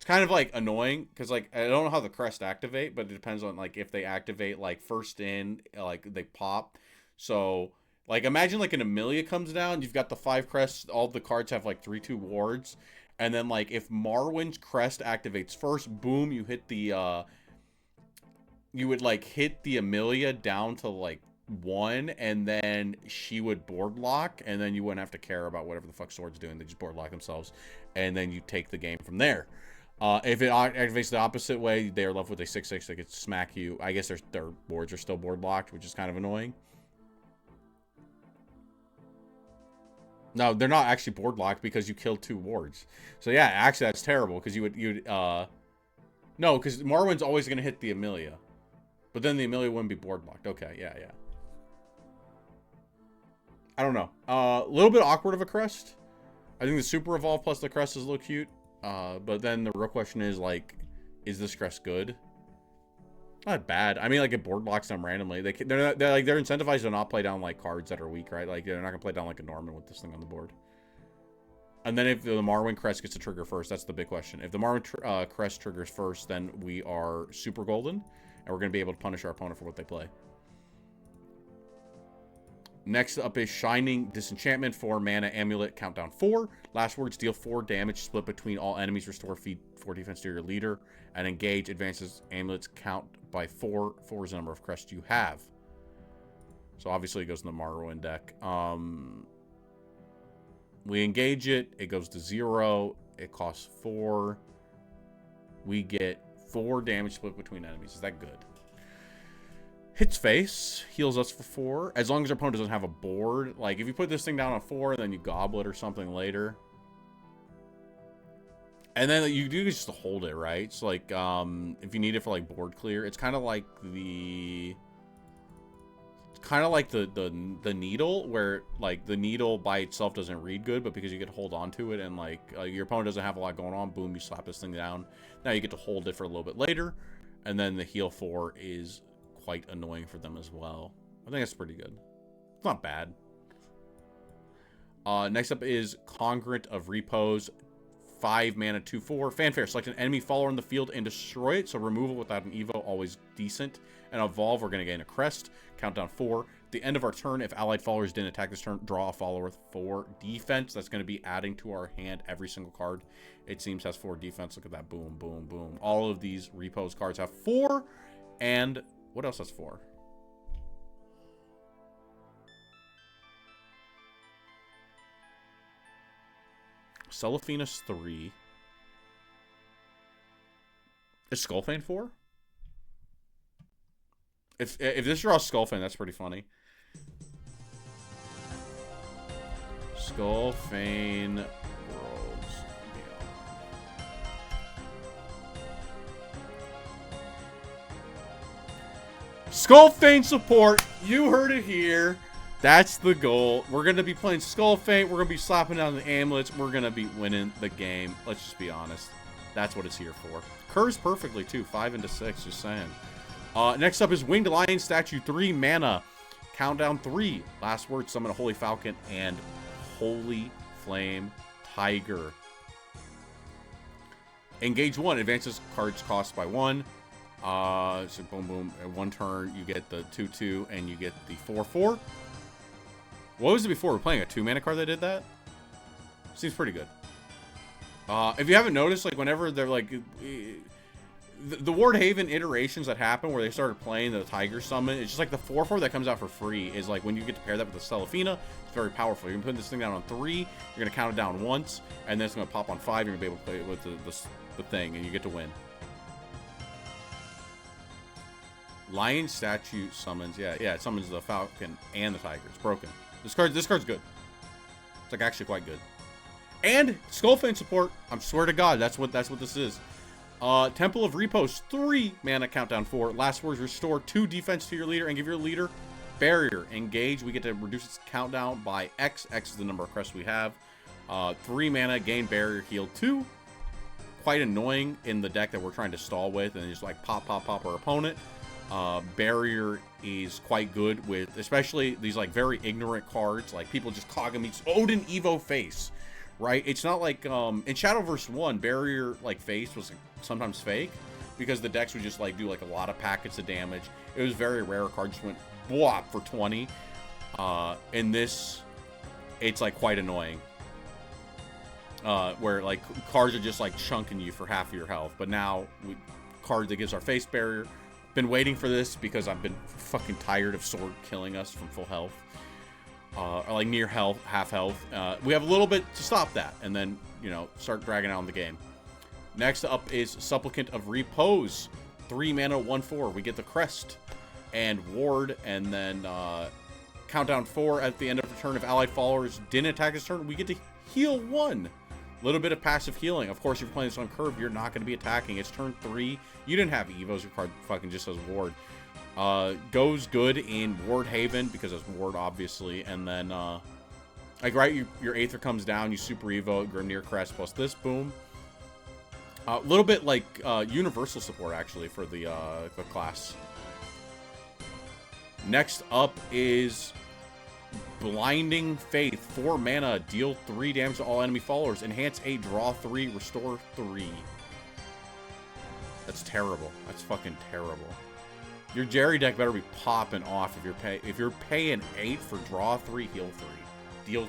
kind of like annoying because like I don't know how the crest activate, but it depends on like if they activate like first in, like they pop. So like imagine like an Amelia comes down, you've got the 5 crests, all the cards have like 3/2 wards. And then, like, if Marwyn's crest activates first, boom, you hit the, you would, like, hit the Amelia down to, like, 1, and then she would board lock, and then you wouldn't have to care about whatever the fuck Sword's doing. They just board lock themselves, and then you take the game from there. If it activates the opposite way, they're left with a 6/6 that could smack you. I guess their boards are still board locked, which is kind of annoying. No, they're not actually board locked because you killed 2 wards. So yeah, actually that's terrible because you'd no, because Marwyn's always gonna hit the Amelia, but then the Amelia wouldn't be board locked. Okay, yeah. I don't know. A little bit awkward of a crest. I think the Super Evolve plus the crest is a little cute. But then the real question is like, is this crest good? Not bad. I mean, like it board locks them randomly. They're incentivized to not play down like cards that are weak, right? Like they're not gonna play down like a Norman with this thing on the board. And then if the Marwyn crest gets to trigger first, that's the big question. If the Marwyn crest triggers first, then we are super golden, and we're gonna be able to punish our opponent for what they play. Next up is Shining Disenchantment, 4 mana, Amulet, countdown 4. Last words, deal 4 damage, split between all enemies, restore feed 4 defense to your leader, and engage, advances amulets, count by 4. 4 is the number of crests you have. So obviously it goes in the Marwyn deck. We engage it, it goes to 0, it costs 4. We get 4 damage split between enemies. Is that good? Hits face, heals us for 4. As long as our opponent doesn't have a board. Like, if you put this thing down on 4, then you goblet or something later. And then you do just hold it, right? So like, if you need it for like board clear, it's kind of like the needle, where like the needle by itself doesn't read good, but because you get to hold on to it and like your opponent doesn't have a lot going on, boom, you slap this thing down. Now you get to hold it for a little bit later, and then the heal 4 is quite annoying for them as well. I think that's pretty good. It's not bad. Next up is Congruent of Repose. 5 mana, 2/4. Fanfare. Select an enemy follower in the field and destroy it. So removal without an Evo, always decent. And evolve, we're going to gain a crest. Countdown 4. At the end of our turn, if allied followers didn't attack this turn, draw a follower with 4 defense. That's going to be adding to our hand every single card. It seems has 4 defense. Look at that. Boom, boom, boom. All of these Repose cards have 4. And what else has 4? Cellophana's 3. Is Skullfane 4? If this draws Skullfane, that's pretty funny. Skullfane Worlds. Skullfane support. You heard it here. That's the goal. We're going to be playing Skullfane. We're going to be slapping down the amulets. We're going to be winning the game. Let's just be honest. That's what it's here for. Curves perfectly, too. 5 into 6, just saying. Next up is Winged Lion Statue. 3 mana. Countdown 3. Last word, summon a Holy Falcon and Holy Flame Tiger. Engage 1. Advances cards cost by 1. So boom, boom. At 1 turn, you get the 2/2 and you get the 4/4. What was it before? We're playing a 2 mana card that did that? Seems pretty good. If you haven't noticed, like whenever they're like the Ward Haven iterations that happen where they started playing the Tiger Summon, it's just like the 4/4 that comes out for free is like when you get to pair that with the Cellophana, it's very powerful. You're gonna put this thing down on 3, you're gonna count it down once, and then it's gonna pop on 5. You're gonna be able to play it with the thing, and you get to win. Lion Statue summons, yeah, it summons the Falcon and the Tiger. It's broken. This card's good. It's like actually quite good. And Skullfane support. I swear to God, that's what this is. Temple of Repose, 3 mana, countdown 4. Last words, restore 2 defense to your leader and give your leader barrier. Engage. We get to reduce its countdown by X. X is the number of crests we have. 3 mana, gain barrier, heal 2. Quite annoying in the deck that we're trying to stall with, and just like pop our opponent. Barrier is quite good with, especially these like very ignorant cards, like people just Kagami's Odin Evo Face, right? It's not like in Shadowverse 1, Barrier like Face was sometimes fake because the decks would just like do like a lot of packets of damage. It was very rare. Cards just went bwop for 20. In this, it's like quite annoying. Where like cards are just like chunking you for half of your health, but now card that gives our face barrier. Been waiting for this because I've been fucking tired of sword killing us from full health. Or like near health, half health. We have a little bit to stop that and then, you know, start dragging out the game. Next up is Supplicant of Repose. 3 mana, 1/4. We get the crest and ward, and then countdown 4 at the end of the turn. If allied followers didn't attack this turn, we get to heal 1. Little bit of passive healing. Of course, if you're playing this on curve, you're not going to be attacking. It's turn 3. You didn't have Evos. Your card fucking just says Ward. Goes good in Ward Haven because it's Ward, obviously. And then, like, right, your Aether comes down. You Super Evo, Grimnir Crest plus this. Boom. A little bit like universal support, actually, for the class. Next up is Blinding Faith. 4 mana, deal 3 damage to all enemy followers. Enhance 8, draw 3, restore 3. That's terrible. That's fucking terrible. Your Jerry deck better be popping off if you're paying 8 for draw 3, heal 3, deal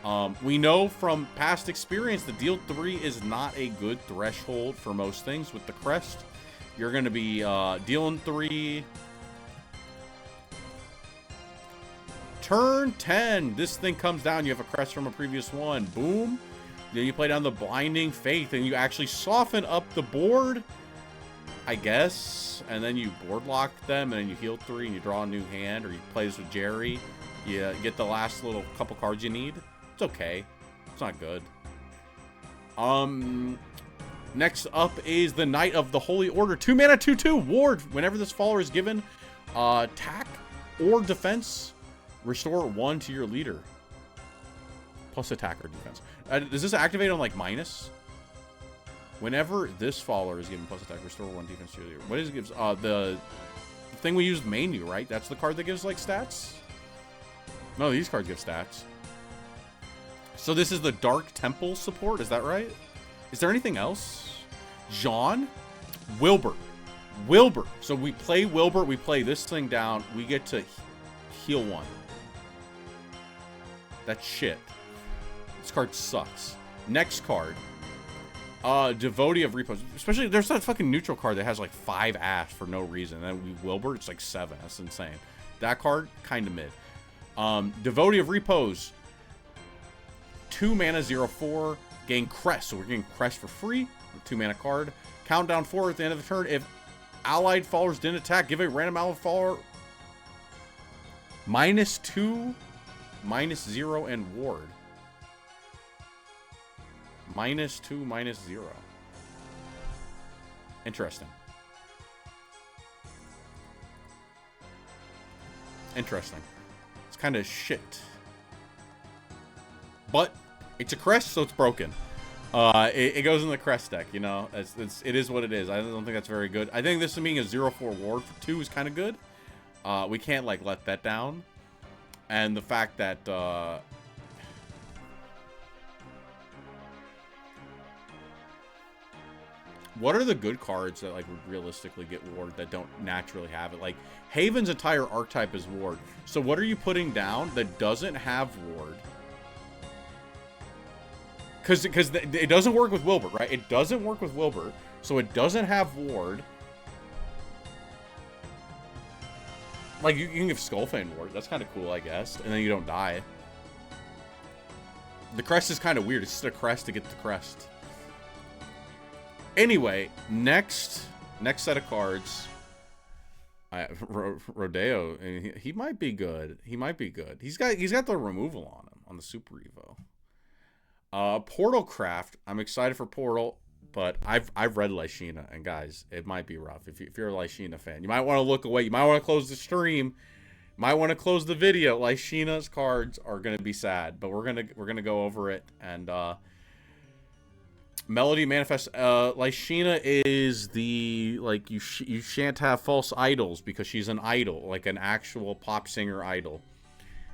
3. We know from past experience that deal 3 is not a good threshold for most things. With the crest, you're going to be dealing 3. Turn 10. This thing comes down. You have a crest from a previous one. Boom. Then you play down the Blinding Faith, and you actually soften up the board, I guess. And then you board lock them, and then you heal 3, and you draw a new hand, or you play this with Jerry. You get the last little couple cards you need. It's okay. It's not good. Next up is the Knight of the Holy Order. 2 mana, 2/2 ward. Whenever this follower is given attack or defense, restore 1 to your leader. Plus attack or defense. Does this activate on like minus? Whenever this follower is given plus attack, restore 1 defense to your leader. What is it gives? The thing we used menu, right? That's the card that gives like stats? No, these cards give stats. So this is the Dark Temple support, is that right? Is there anything else? John? Wilbur. Wilbur. So we play Wilbur, we play this thing down, we get to heal 1. That's shit. This card sucks. Next card. Devotee of Repose. Especially, there's that fucking neutral card that has like 5 ash for no reason. And then we Wilbur, it's like 7. That's insane. That card, kind of mid. Devotee of Repose. 2 mana, 0/4. Gain Crest. So we're getting Crest for free. 2 mana card. Countdown 4 at the end of the turn. If allied followers didn't attack, give a random allied follower -2, -0, and ward. -2, -0. Interesting. Interesting. It's kind of shit. But it's a crest, so it's broken. It goes in the crest deck, you know. It is what it is. I don't think that's very good. I think this being a 0/4 ward for 2 is kind of good. We can't like let that down. And the fact that what are the good cards that like would realistically get ward that don't naturally have it? Like Haven's entire archetype is ward. So what are you putting down that doesn't have ward? Because it doesn't work with Wilbur, right? It doesn't work with Wilbur, so it doesn't have ward. Like, you can give Skullfane ward. That's kind of cool, I guess. And then you don't die. The crest is kind of weird. It's just a crest to get the crest. Anyway, next set of cards. Rodeo, he might be good. He might be good. He's got the removal on him on the Super Evo. Portal Craft. I'm excited for Portal, but I've read Lysina, and guys, it might be rough. If you're a Lysina fan, you might want to look away. You might want to close the stream. You might want to close the video. Lysina's cards are gonna be sad, but we're gonna go over it. And Melody Manifest. Lysina is the like you shan't have false idols because she's an idol, like an actual pop singer idol.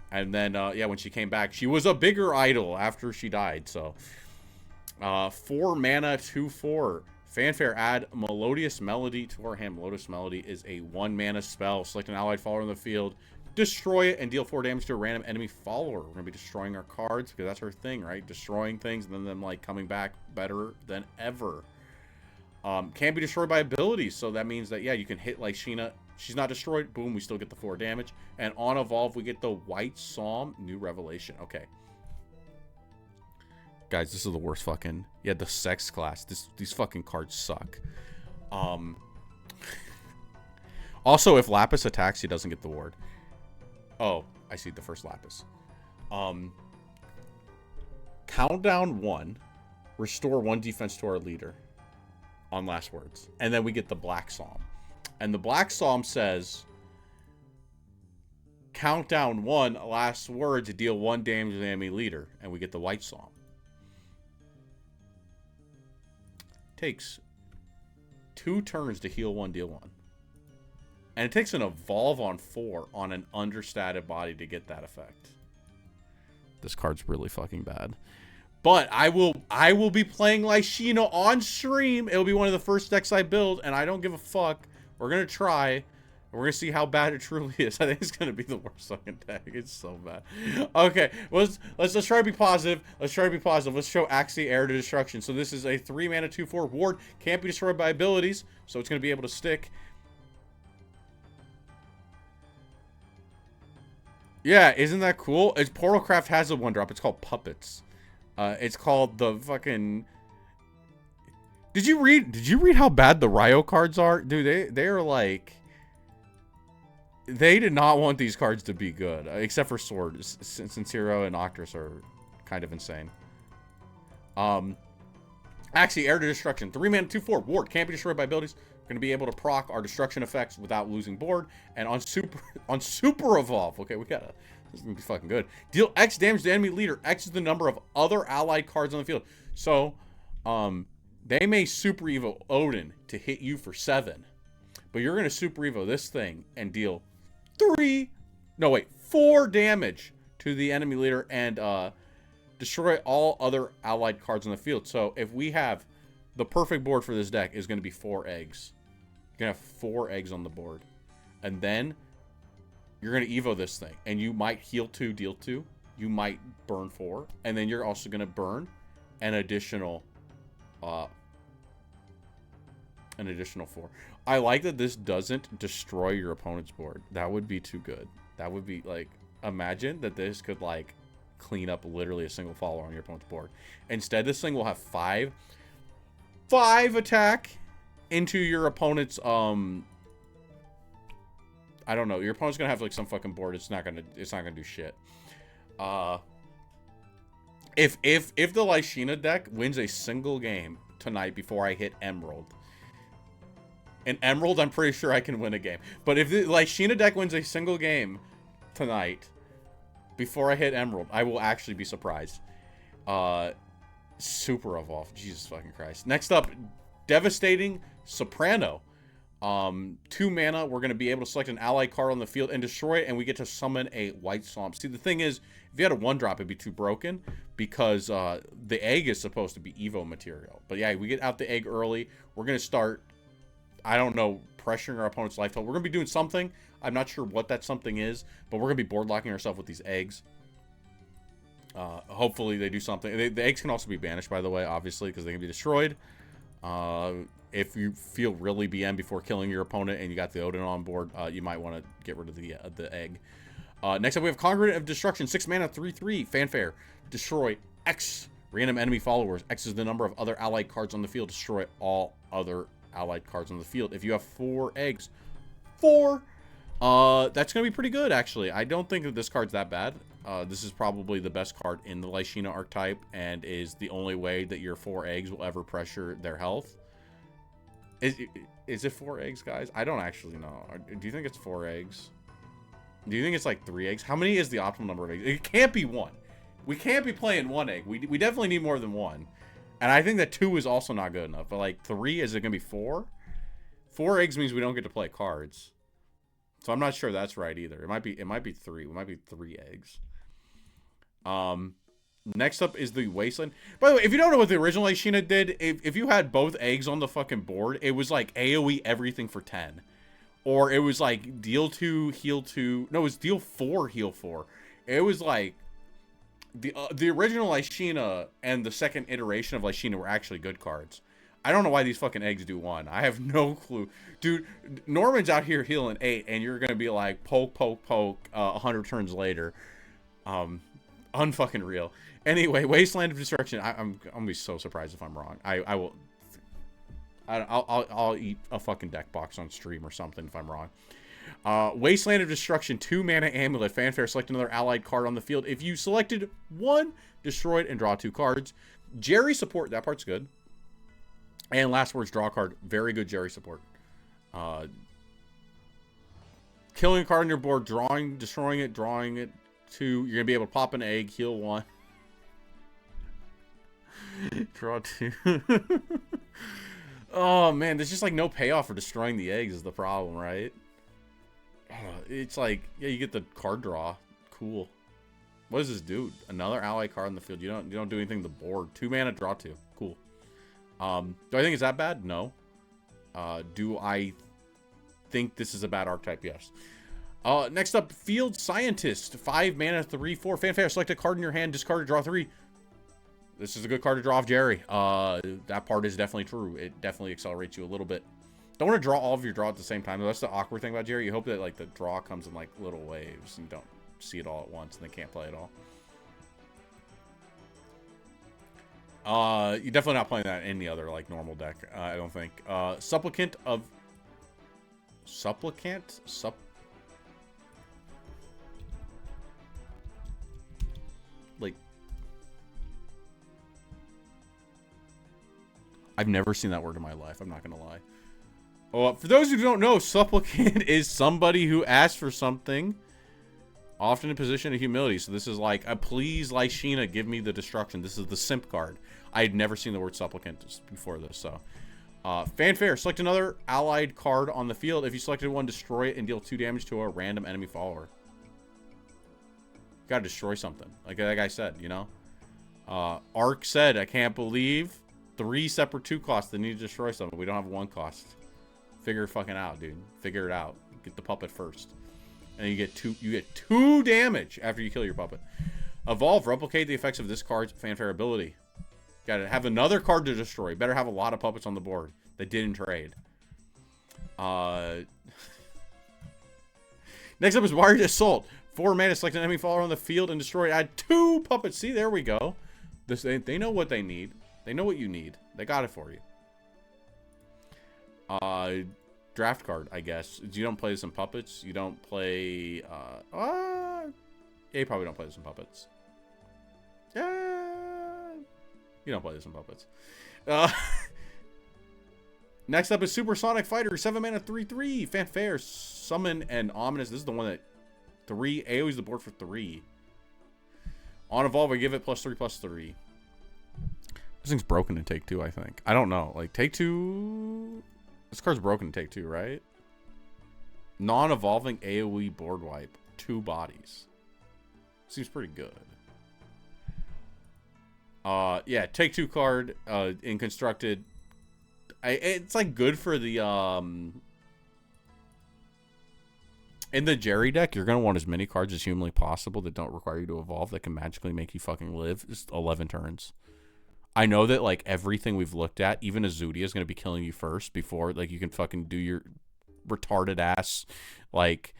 And then, yeah, when she came back, she was a bigger idol after she died, so. 4 mana, 2/4. Fanfare, add Melodious Melody to our hand. Melodious Melody is a 1 mana spell. Select an allied follower in the field, destroy it, and deal 4 damage to a random enemy follower. We're going to be destroying our cards, because that's her thing, right? Destroying things, and then them, like, coming back better than ever. Can't be destroyed by abilities, so that means that, yeah, you can hit Lysina. She's not destroyed. Boom, we still get the 4 damage. And on Evolve, we get the White Psalm, New Revelation. Okay. Guys, this is the worst fucking... Yeah, the sex class. These fucking cards suck. Also, if Lapis attacks, he doesn't get the ward. Oh, I see the first Lapis. Countdown 1. Restore 1 defense to our leader. On last words. And then we get the Black Psalm. And the Black Psalm says, countdown 1, last words, deal 1 damage to the enemy leader. And we get the White Psalm. Takes 2 turns to heal 1, deal 1. And it takes an Evolve on 4 on an understated body to get that effect. This card's really fucking bad. But I will be playing Lysina on stream. It'll be one of the first decks I build, and I don't give a fuck. We're gonna try. And we're gonna see how bad it truly is. I think it's gonna be the worst fucking deck. It's so bad. Okay, let's try to be positive. Let's try to be positive. Let's show Axie Heir to Destruction. So this is a 3 mana 2/4 ward. Can't be destroyed by abilities, so it's gonna be able to stick. Yeah, isn't that cool? Portalcraft has a 1-drop. It's called Puppets. It's called the fucking... Did you read how bad the Ryo cards are? Dude, they are like... They did not want these cards to be good. Except for Sword. Sincero and Octris are kind of insane. Actually, Heir to Destruction. 3 mana, 2/4. Ward. Can't be destroyed by abilities. We're going to be able to proc our destruction effects without losing board. And on super evolve. Okay, we got to... This is going to be fucking good. Deal X damage to enemy leader. X is the number of other allied cards on the field. So, they may super evo Odin to hit you for 7. But you're going to super evo this thing and deal 4 damage to the enemy leader and destroy all other allied cards on the field. So if we have the perfect board for this deck is going to be 4 eggs. You're going to have 4 eggs on the board. And then you're going to evo this thing. And you might heal 2, deal 2. You might burn 4. And then you're also going to burn an additional 4. I like that this doesn't destroy your opponent's board. That would be too good. That would be like, imagine that this could like clean up literally a single follower on your opponent's board. Instead, this thing will have 5 attack into your opponent's I don't know. Your opponent's gonna have like some fucking board. It's not gonna do shit. If the Lysina deck wins a single game tonight before I hit Emerald. In Emerald, I'm pretty sure I can win a game. But if the Lysina deck wins a single game tonight before I hit Emerald, I will actually be surprised. Super evolve. Jesus fucking Christ. Next up, Devastating Soprano. 2 mana, we're going to be able to select an ally card on the field and destroy it, and we get to summon a White Swamp. See, the thing is, if you had a 1-drop, it'd be too broken, because the egg is supposed to be Evo material. But yeah, we get out the egg early. We're going to start, I don't know, pressuring our opponent's life total. We're going to be doing something. I'm not sure what that something is, but we're going to be board locking ourselves with these eggs. Hopefully they do something. The eggs can also be banished, by the way, obviously, because they can be destroyed. If you feel really BM before killing your opponent and you got the Odin on board, you might want to get rid of the egg. Next up, we have Congregant of Destruction. 6 mana, 3/3. Fanfare. Destroy X random enemy followers. X is the number of other allied cards on the field. Destroy all other allied cards on the field. If you have 4 eggs, 4. That's going to be pretty good, actually. I don't think that this card's that bad. This is probably the best card in the Lysina archetype and is the only way that your 4 eggs will ever pressure their health. Is it 4 eggs, guys? I don't actually know. Do you think it's 4 eggs? Do you think it's like 3 eggs? How many is the optimal number of eggs? It can't be 1. We can't be playing 1 egg. We definitely need more than 1. And I think that 2 is also not good enough. But like 3, is it going to be 4? 4 eggs means we don't get to play cards. So I'm not sure that's right either. It might be 3. It might be 3 eggs. Next up is the Wasteland. By the way, if you don't know what the original Lysina did, if you had both eggs on the fucking board, it was like AoE everything for 10. Or it was like deal 2, heal 2. No, it was deal 4, heal 4. It was like the original Lysina and the second iteration of Lysina were actually good cards. I don't know why these fucking eggs do 1. I have no clue. Dude, Norman's out here healing 8, and you're going to be like, poke, poke, poke, 100 turns later. Unfucking real. Anyway, Wasteland of Destruction. I'm going to be so surprised if I'm wrong. I'll eat a fucking deck box on stream or something if I'm wrong. Wasteland of Destruction, 2 mana amulet. Fanfare, select another allied card on the field. If you selected 1, destroy it and draw 2 cards. Jerry support, that part's good. And last words, draw a card. Very good Jerry support. Killing a card on your board, destroying it, drawing it. 2. You're going to be able to pop an egg, heal 1. Draw 2. Oh, man. There's just like no payoff for destroying the eggs is the problem, right? It's like, yeah, you get the card draw. Cool. What does this do? Another ally card on the field. You don't do anything to the board. 2 mana, draw 2. Cool. Do I think it's that bad? No. Do I think this is a bad archetype? Yes. Next up, Field Scientist. 5 mana, 3/4. Fanfare, select a card in your hand, discard it, draw 3. This is a good card to draw off Jerry. That part is definitely true. It definitely accelerates you a little bit. Don't want to draw all of your draw at the same time. That's the awkward thing about Jerry. You hope that like the draw comes in like little waves and you don't see it all at once and they can't play it all. You're definitely not playing that in any other like normal deck. I don't think. Supplicant. Like, I've never seen that word in my life. I'm not going to lie. Oh, for those who don't know, supplicant is somebody who asks for something, often in a position of humility. So this is like, please, Lysina, give me the destruction. This is the simp card. I had never seen the word supplicant before this, so. Fanfare. Select another allied card on the field. If you selected one, destroy it and deal 2 damage to a random enemy follower. You gotta destroy something. Like that guy said, you know? Ark said, I can't believe 3 separate 2 costs that need to destroy something. We don't have 1 cost. Figure it fucking out, dude. Figure it out. Get the puppet first. And you get 2 damage after you kill your puppet. Evolve. Replicate the effects of this card's fanfare ability. Gotta have another card to destroy. Better have a lot of puppets on the board that didn't trade. Next up is Wired Assault. 4 mana, select an enemy follower on the field and destroy. Add 2 puppets. See, there we go. They know what they need. They know what you need. They got it for you. Draft card, I guess. You don't play some puppets. You don't play. Yeah, you probably don't play some puppets. You don't play this in puppets. Next up is Supersonic Fighter. 7 mana, 3/3. Fanfare. Summon and Ominous. This is the one that 3. AoE's the board for 3. On Evolve, I give it +3/+3. This thing's broken in Take 2, I think. I don't know. Like, Take 2. This card's broken in Take 2, right? Non-evolving AoE board wipe. 2 bodies. Seems pretty good. Yeah, Take 2 card, in constructed. It's like good for the, in the Jerry deck, you're going to want as many cards as humanly possible that don't require you to evolve that can magically make you fucking live. Just 11 turns. I know that, like, everything we've looked at, even Azudia is going to be killing you first before, like, you can fucking do your retarded ass, like,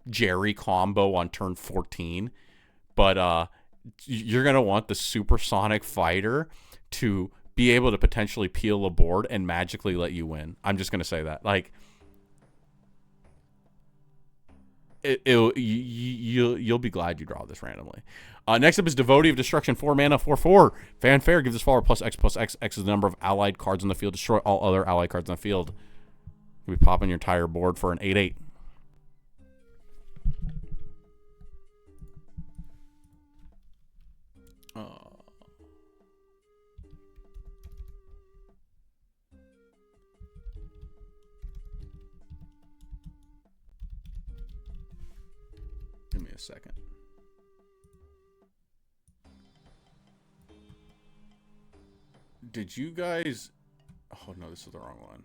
Jerry combo on turn 14. But, you're going to want the Supersonic Fighter to be able to potentially peel a board and magically let you win. I'm just going to say that. Like, you'll be glad you draw this randomly. Next up is Devotee of Destruction. 4 mana, 4/4. Fanfare. Give this follower +X/+X. X is the number of allied cards on the field. Destroy all other allied cards on the field. You'll be popping your entire board for an 8/8. Give me a second. Did you guys... Oh, no, this is the wrong one.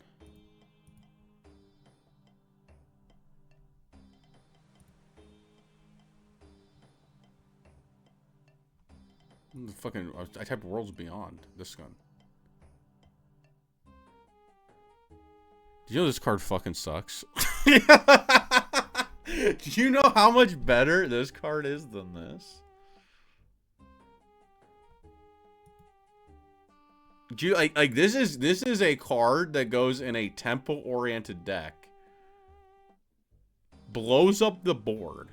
The fucking... I typed Worlds Beyond. This gun. Do you know this card fucking sucks? Do you know how much better this card is than this? Do you like this is a card that goes in a tempo oriented deck, blows up the board,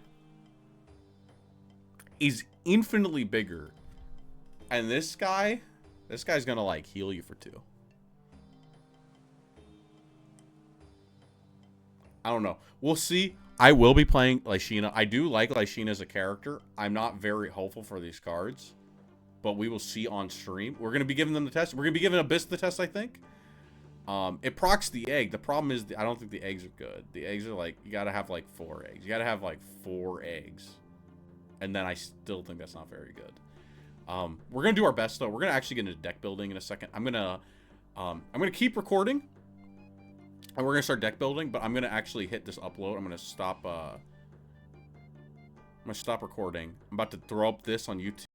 is infinitely bigger, and this guy's gonna like heal you for 2. I don't know. We'll see. I will be playing Lysina. I do like Lysina as a character. I'm not very hopeful for these cards, but we will see on stream. We're going to be giving them the test. We're going to be giving Abyss the test, I think. It procs the egg. The problem is I don't think the eggs are good. The eggs are like, you got to have like 4 eggs. You got to have like 4 eggs. And then I still think that's not very good. We're going to do our best, though. We're going to actually get into deck building in a second. I'm going to keep recording. And we're going to start deck building, but I'm going to actually hit this upload. I'm going to stop recording. I'm about to throw up this on YouTube.